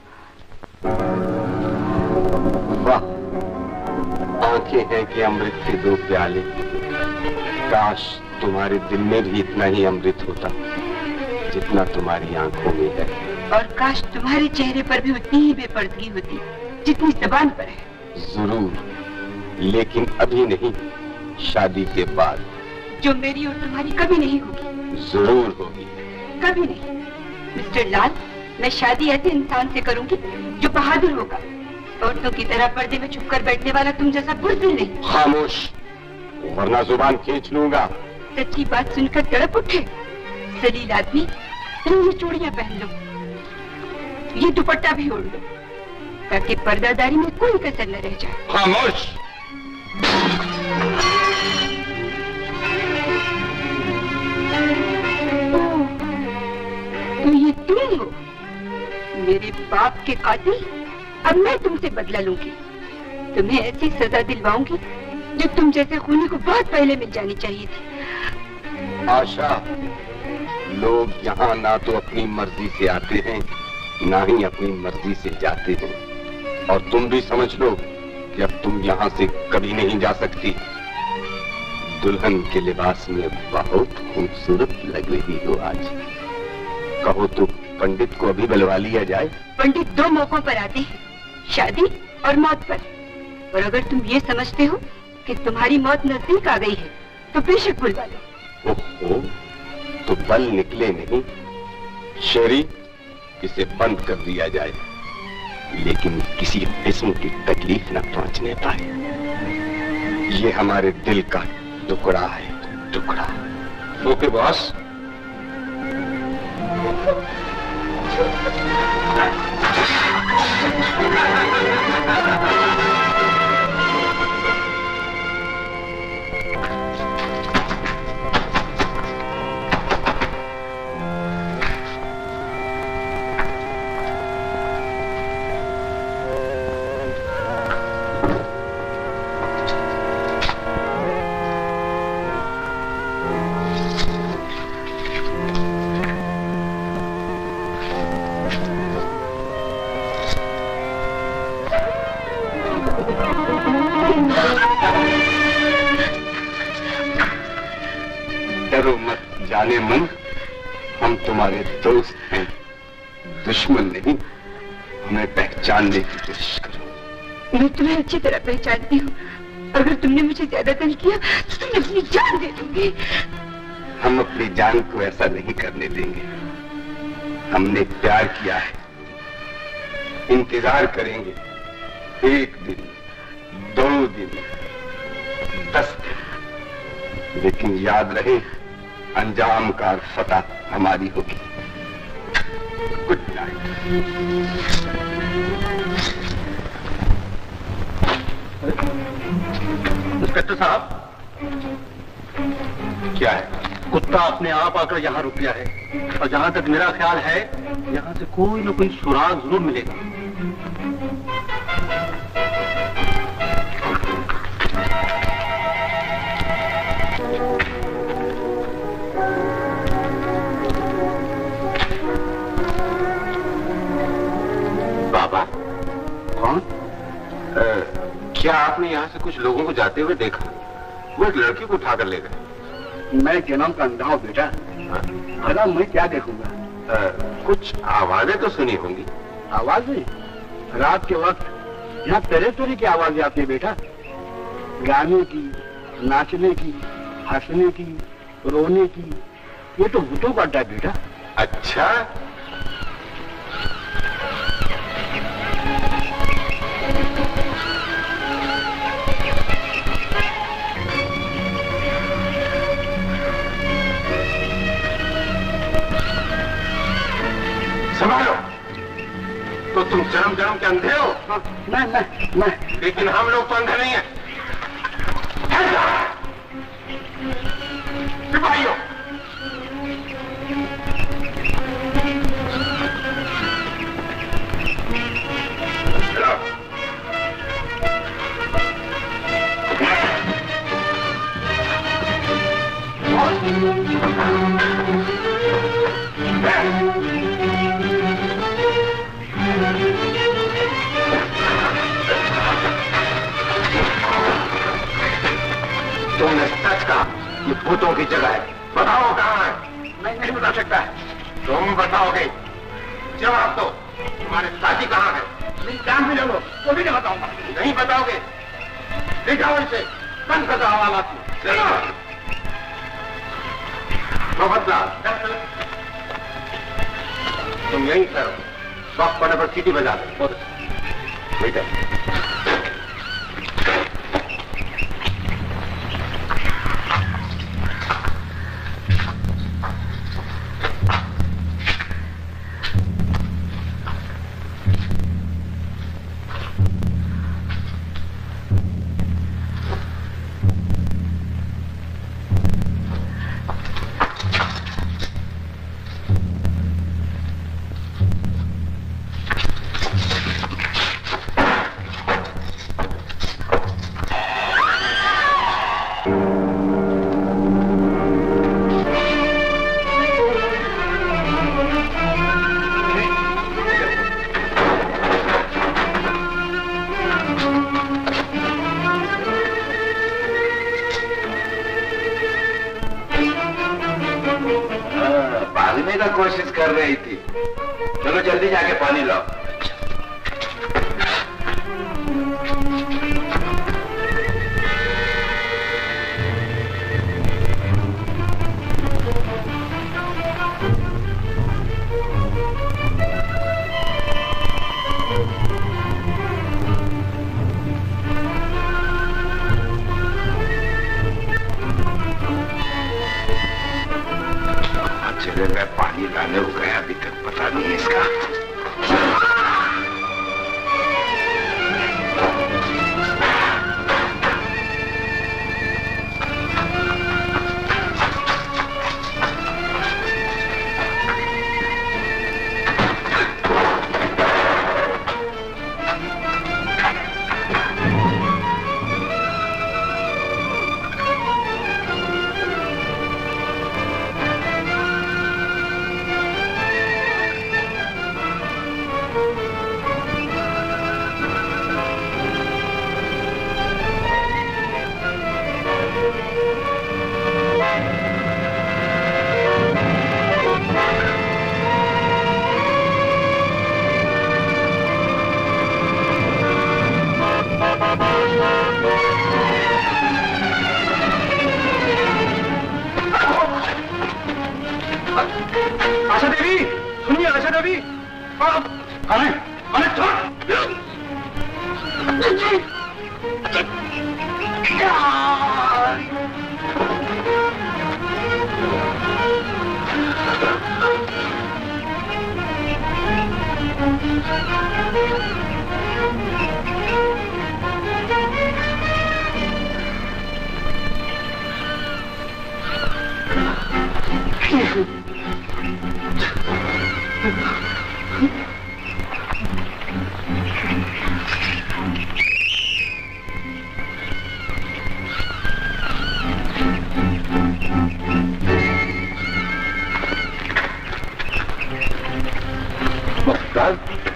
वाह, आंखें हैं कि अमृत के 2 प्याले। काश तुम्हारे दिल में भी इतना ही अमृत होता जितना तुम्हारी आंखों में है। और काश तुम्हारे चेहरे पर भी उतनी ही बेपर्दगी होती जितनी जबान पर है। जरूर, लेकिन अभी नहीं, शादी के बाद। जो मेरी और तुम्हारी कभी नहीं होगी। जरूर होगी। कभी नहीं मिस्टर लाल। मैं शादी ऐसे इंसान से करूंगी जो बहादुर होगा। औरतों की तरह पर्दे में छुपकर बैठने वाला तुम जैसा बुज़दिल नहीं। खामोश, वरना जुबान खींच लूंगा। सच्ची बात सुनकर तड़प उठे। जलील आदमी, तुम ये चूड़ियां पहन लो। ये दुपट्टा भी ओढ़ लो ताकि पर्दादारी में कोई कसर न रह जाए। खामोश। तो ये तुम हो मेरे बाप के कातिल। अब मैं तुमसे बदला लूंगी, तुम्हें ऐसी सजा दिलवाऊंगी जो तुम जैसे खूनी को बहुत पहले मिल जानी चाहिए थी। आशा, लोग यहाँ ना तो अपनी मर्जी से आते हैं ना ही अपनी मर्जी से जाते हैं, और तुम भी समझ लो कि अब तुम यहाँ से कभी नहीं जा सकती। दुल्हन के लिबास में बहुत खूबसूरत लग रही हो आज। कहो तो पंडित को अभी बुलवा लिया जाए। पंडित दो मौकों पर आते हैं, शादी और मौत पर। और अगर तुम ये समझते हो कि तुम्हारी मौत नजदीक आ गई है तो बेशक बुलवा लो। ओहो, तो बल निकले नहीं। शेरी, इसे बंद कर दिया जाए, लेकिन किसी किस्म की तकलीफ न पहुंचने पाए। ये हमारे दिल का टुकड़ा है, टुकड़ा। Okay boss. डरो मत जाने मन, हम तुम्हारे दोस्त हैं, दुश्मन नहीं। हमें पहचानने की कोशिश करो। मैं तुम्हें अच्छी तरह पहचानती हूँ। अगर तुमने मुझे ज्यादा तंग किया तो तुम्हें अपनी जान दे दूंगी। हम अपनी जान को ऐसा नहीं करने देंगे। हमने प्यार किया है, इंतजार करेंगे। 1 दिन, 2 दिन, 10 दिन, लेकिन याद रहे अंजाम का फतह हमारी होगी। Good night. इंस्पेक्टर साहब, क्या है? कुत्ता अपने आप आकर यहाँ रुक गया है, और जहाँ तक मेरा ख्याल है यहाँ से कोई न कोई सुराग जरूर मिलेगा। बाबा, कौन? क्या आपने यहाँ से कुछ लोगों को जाते हुए देखा? वो एक लड़की को उठाकर ले गए। मैं जन्म का अंधा हूँ बेटा, भला मैं क्या देखूंगा? कुछ आवाजें तो सुनी होंगी। आवाजें? रात के वक्त यहाँ तरह तरह की आवाजें आती है बेटा। गाने की, नाचने की, हंसने की, रोने की। ये तो भूतों का अड्डा है बेटा। अच्छा, संभालो। तो तुम जन्म जन्म के अंधे हो? मैं लेकिन हम लोग तो अंधे नहीं हैं। सिपाहियों, तुमने सच कहा, ये भूतों की जगह है। बताओ कहाँ है? मैं नहीं बता सकता। तुम बताओगे? जवाब दो। तुम्हारे साथी कहाँ है? मेरी जान भी ले लो तो भी नहीं बताऊंगा। नहीं बताओगे? दिखाओ इसे, बंद कर दो हवाला। चलो मोहम्मदलाल, तुम यहीं करो, वक्त पड़ने पर सीटी बजा दो। बेटे, भागने का कोशिश कर रही थी। चलो जल्दी जाके पानी लाओ। चले गए पानी लाने हो गया, अभी तक पता नहीं है इसका। आशा देवी, सुनिए आशा देवी। अरे अरे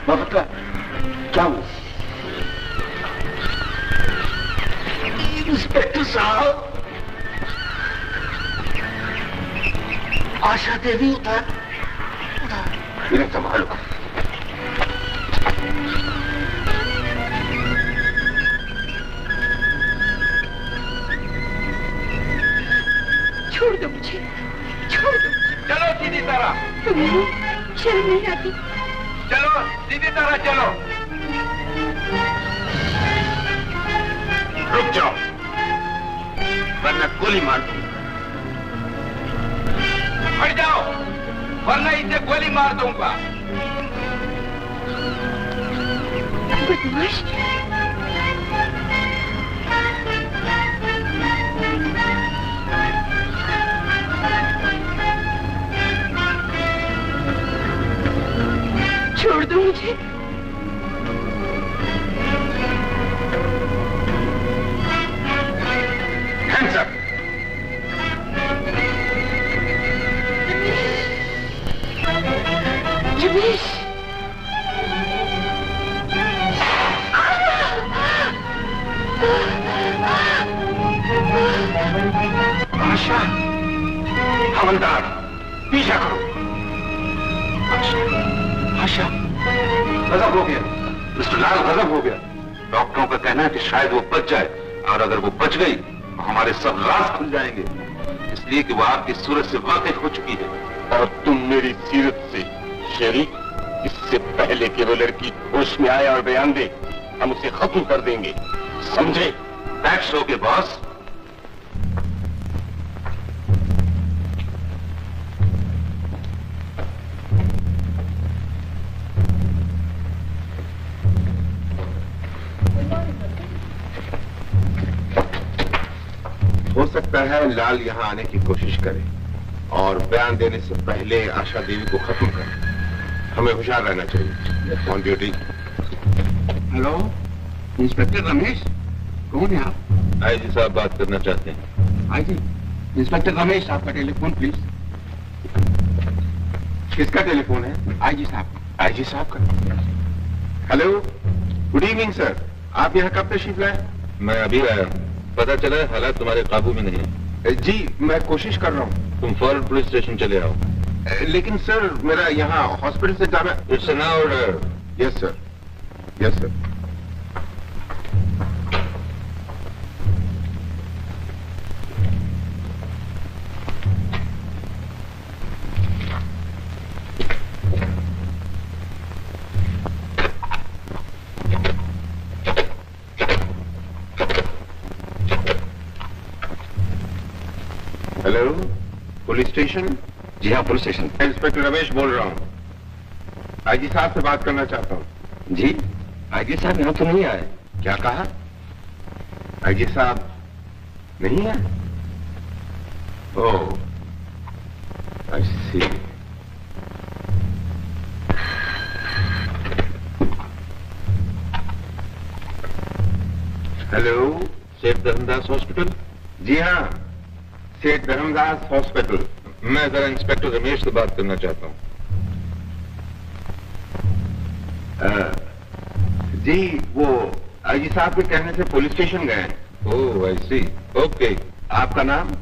मफता क्या हुआ? इंस्पेक्टर साहब, आशा देवी उधर मेरे संभालो। छोड़ दो मुझे, छोड़ दो। चलो सीधी तरह। तुम्हें शर्म नहीं आती? चलो सीधी तरह चलो। रुक जाओ वरना गोली मार दूंगा। हट जाओ वरना इसे गोली मार दूंगा। बदमाश। छोड़ दो मुझे। Hands up! रमेश, आशा, हवलदार पीछा करो। आशा, गजब हो गया मिस्टर लाल, गजब हो गया। डॉक्टरों का कहना है कि शायद वो बच जाए, और अगर वो बच गई तो हमारे सब राज खुल जाएंगे, इसलिए कि वो आपकी सूरत से वाकिफ हो चुकी है। और तुम मेरी सीरत से शरीक, इससे पहले कि वो लड़की होश में आए और बयान दे, हम उसे खत्म कर देंगे, समझे? That's okay boss. हो सकता है लाल यहाँ आने की कोशिश करे और बयान देने से पहले आशा देवी को खत्म करे। हमें होशियार रहना चाहिए। On duty. Hello, inspector Ramesh, कौन है आप? आईजी साहब बात करना चाहते हैं। आईजी, इंस्पेक्टर रमेश, आपका टेलीफोन प्लीज। किसका टेलीफोन है? आईजी साहब। आईजी साहब का। Hello, good evening sir. आप यहाँ कब तशरीफ लाए? मैं अभी आया हूँ। पता चला है हालात तुम्हारे काबू में नहीं है। जी मैं कोशिश कर रहा हूँ। तुम फौरन पुलिस स्टेशन चले आओ। लेकिन सर मेरा यहाँ हॉस्पिटल से जाना। It's an order. Yes sir, yes sir. Hello, police station? जी हाँ, पुलिस स्टेशन। इंस्पेक्टर रमेश बोल रहा हूँ, आईजी साहब से बात करना चाहता हूँ। जी, आईजी साहब यहाँ तो नहीं आए। क्या कहा? आईजी साहब नहीं आए? ओह, आई सी। हेलो, सेठ धर्मदास हॉस्पिटल? जी हाँ, सेठ धर्मदास हॉस्पिटल। मैं जरा इंस्पेक्टर रमेश से बात करना चाहता हूँ। जी, वो आईजी साहब के कहने से पुलिस स्टेशन गए हैं। ओह, आई सी। ओके, आपका नाम?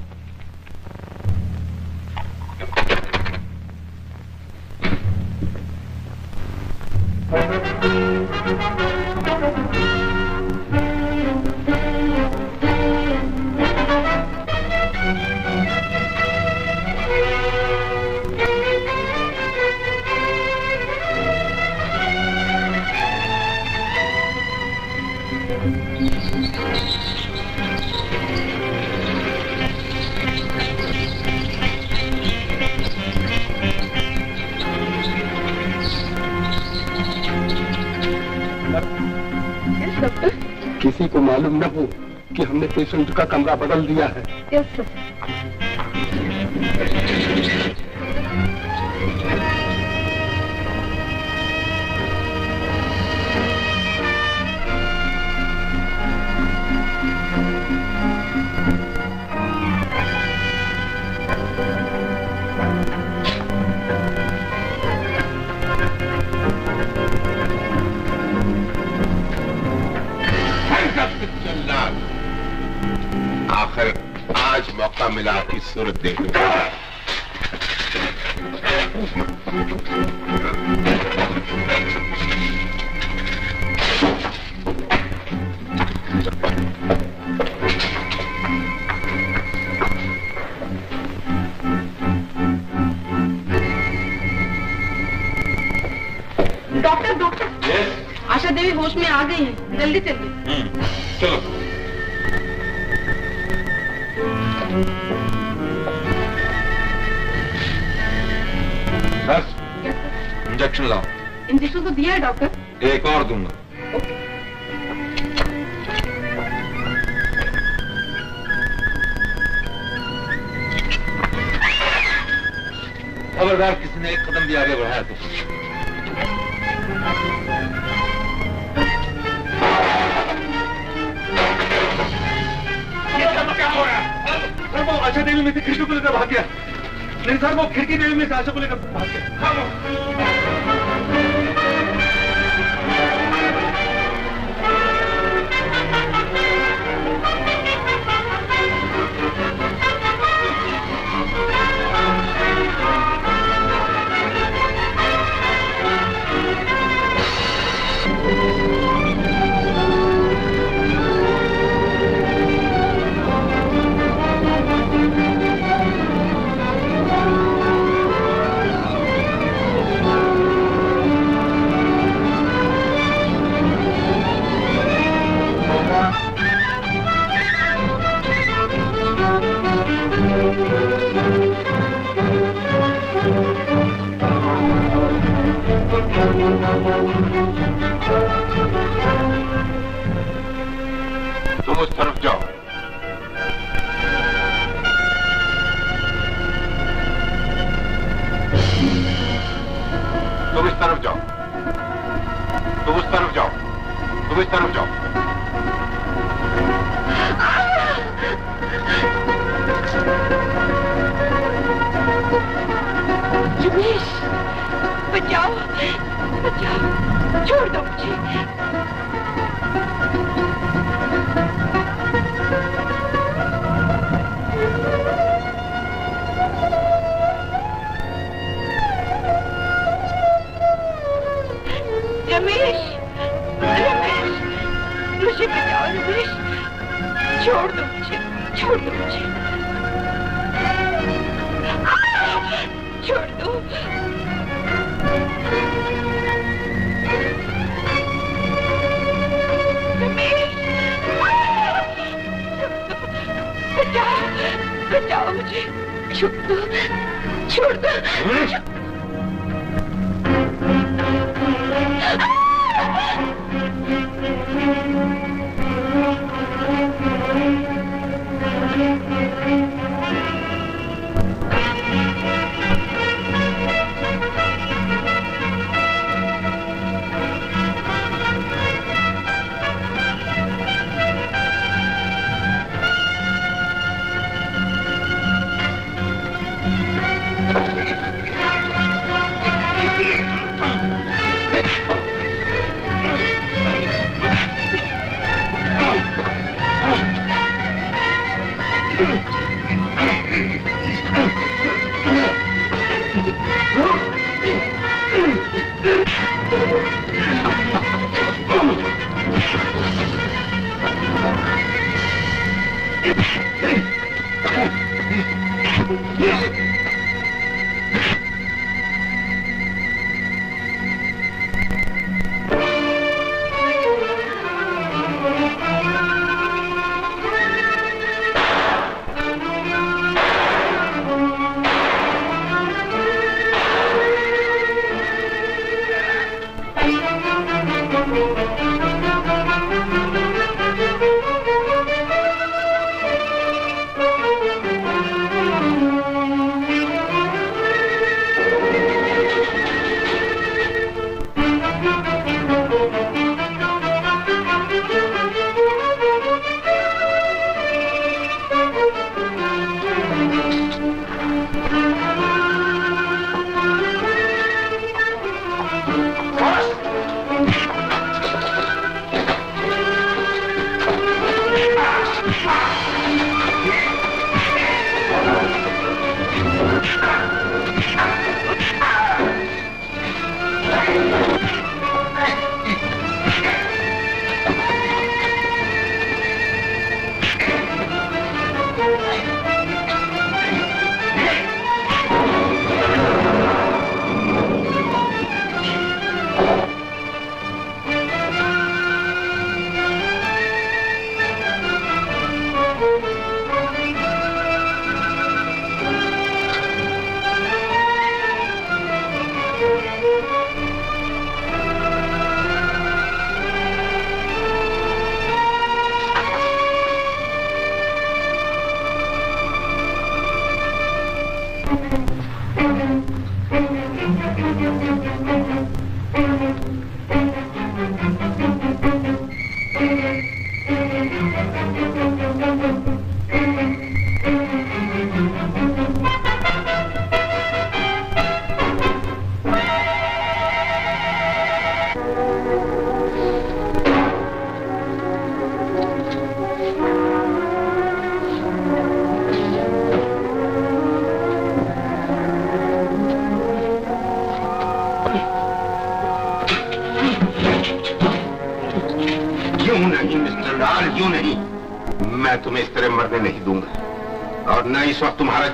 किसी को मालूम न हो कि हमने पेशेंट का कमरा बदल दिया है। Yes sir. आखिर आज मौका मिला आपकी सूरत देखने का। डॉक्टर डॉक्टर, आशा देवी होश में आ गई है, जल्दी चलिए। चलो। बस, इंजेक्शन लाओ। इंजेक्शन तो दिया है डॉक्टर। एक और दूंगा। खबरदार किसी ने एक कदम भी आगे बढ़ाया तो। क्या हो रहा है? सर वो आशा देवी में से कृष्ण को लेकर भाग गया। नहीं सर, वो खिड़की देवी में से आशा को लेकर भाग गया। तुम उस तरफ जाओ। तुम इस तरफ जाओ। तुम उस तरफ जाओ। तुम इस तरफ जाओ। रमेश, बचाओ बचाओ, छोड़ दो मुझे। छोड़ दो मुझे, छोड़ दो। बचाओ मुझे, छोड़ दो, छोड़ दो।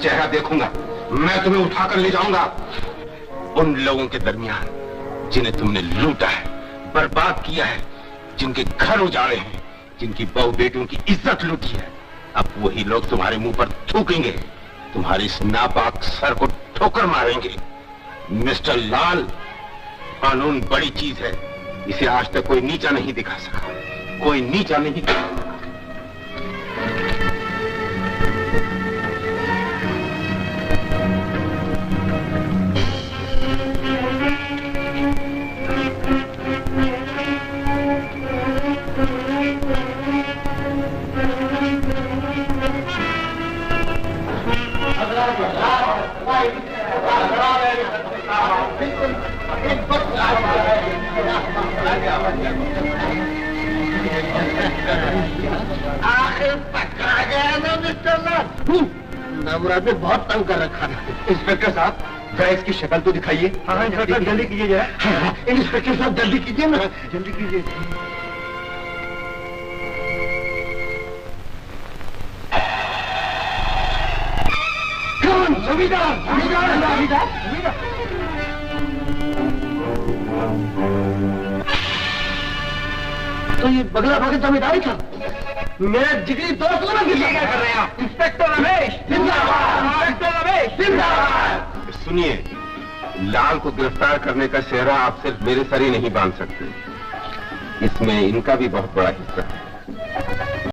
चेहरा देखूंगा, मैं तुम्हें उठाकर ले जाऊंगा उन लोगों के दरमियान जिन्हें तुमने लूटा है, बर्बाद किया है, जिनके घर उजाड़े हैं, जिनकी बहू बेटियों की इज्जत लूटी है। अब वही लोग तुम्हारे मुंह पर थूकेंगे, तुम्हारी इस नापाक सर को ठोकर मारेंगे। मिस्टर लाल, कानून बड़ी चीज है, इसे आज तक कोई नीचा नहीं दिखा सका, कोई नीचा नहीं दिखा सका। आखिर पकड़ा गया ना मिस्टर लाल। नवराज ने बहुत तंग कर रखा था। इंस्पेक्टर साहब, जरा इसकी शक्ल तो दिखाइए। हाँ इंस्पेक्टर, जल्दी कीजिए जरा। इंस्पेक्टर साहब जल्दी कीजिए ना, जल्दी कीजिए। तो ये बगला भागे जमींदारी था। मेरा जिगरी दोस्त को ना क्या कर रहे हैं आप? इंस्पेक्टर रमेश जिंदाबाद, इंस्पेक्टर रमेश जिंदाबाद। सुनिए, लाल को गिरफ्तार करने का सेहरा आप सिर्फ मेरे सर ही नहीं बांध सकते, इसमें इनका भी बहुत बड़ा हिस्सा है।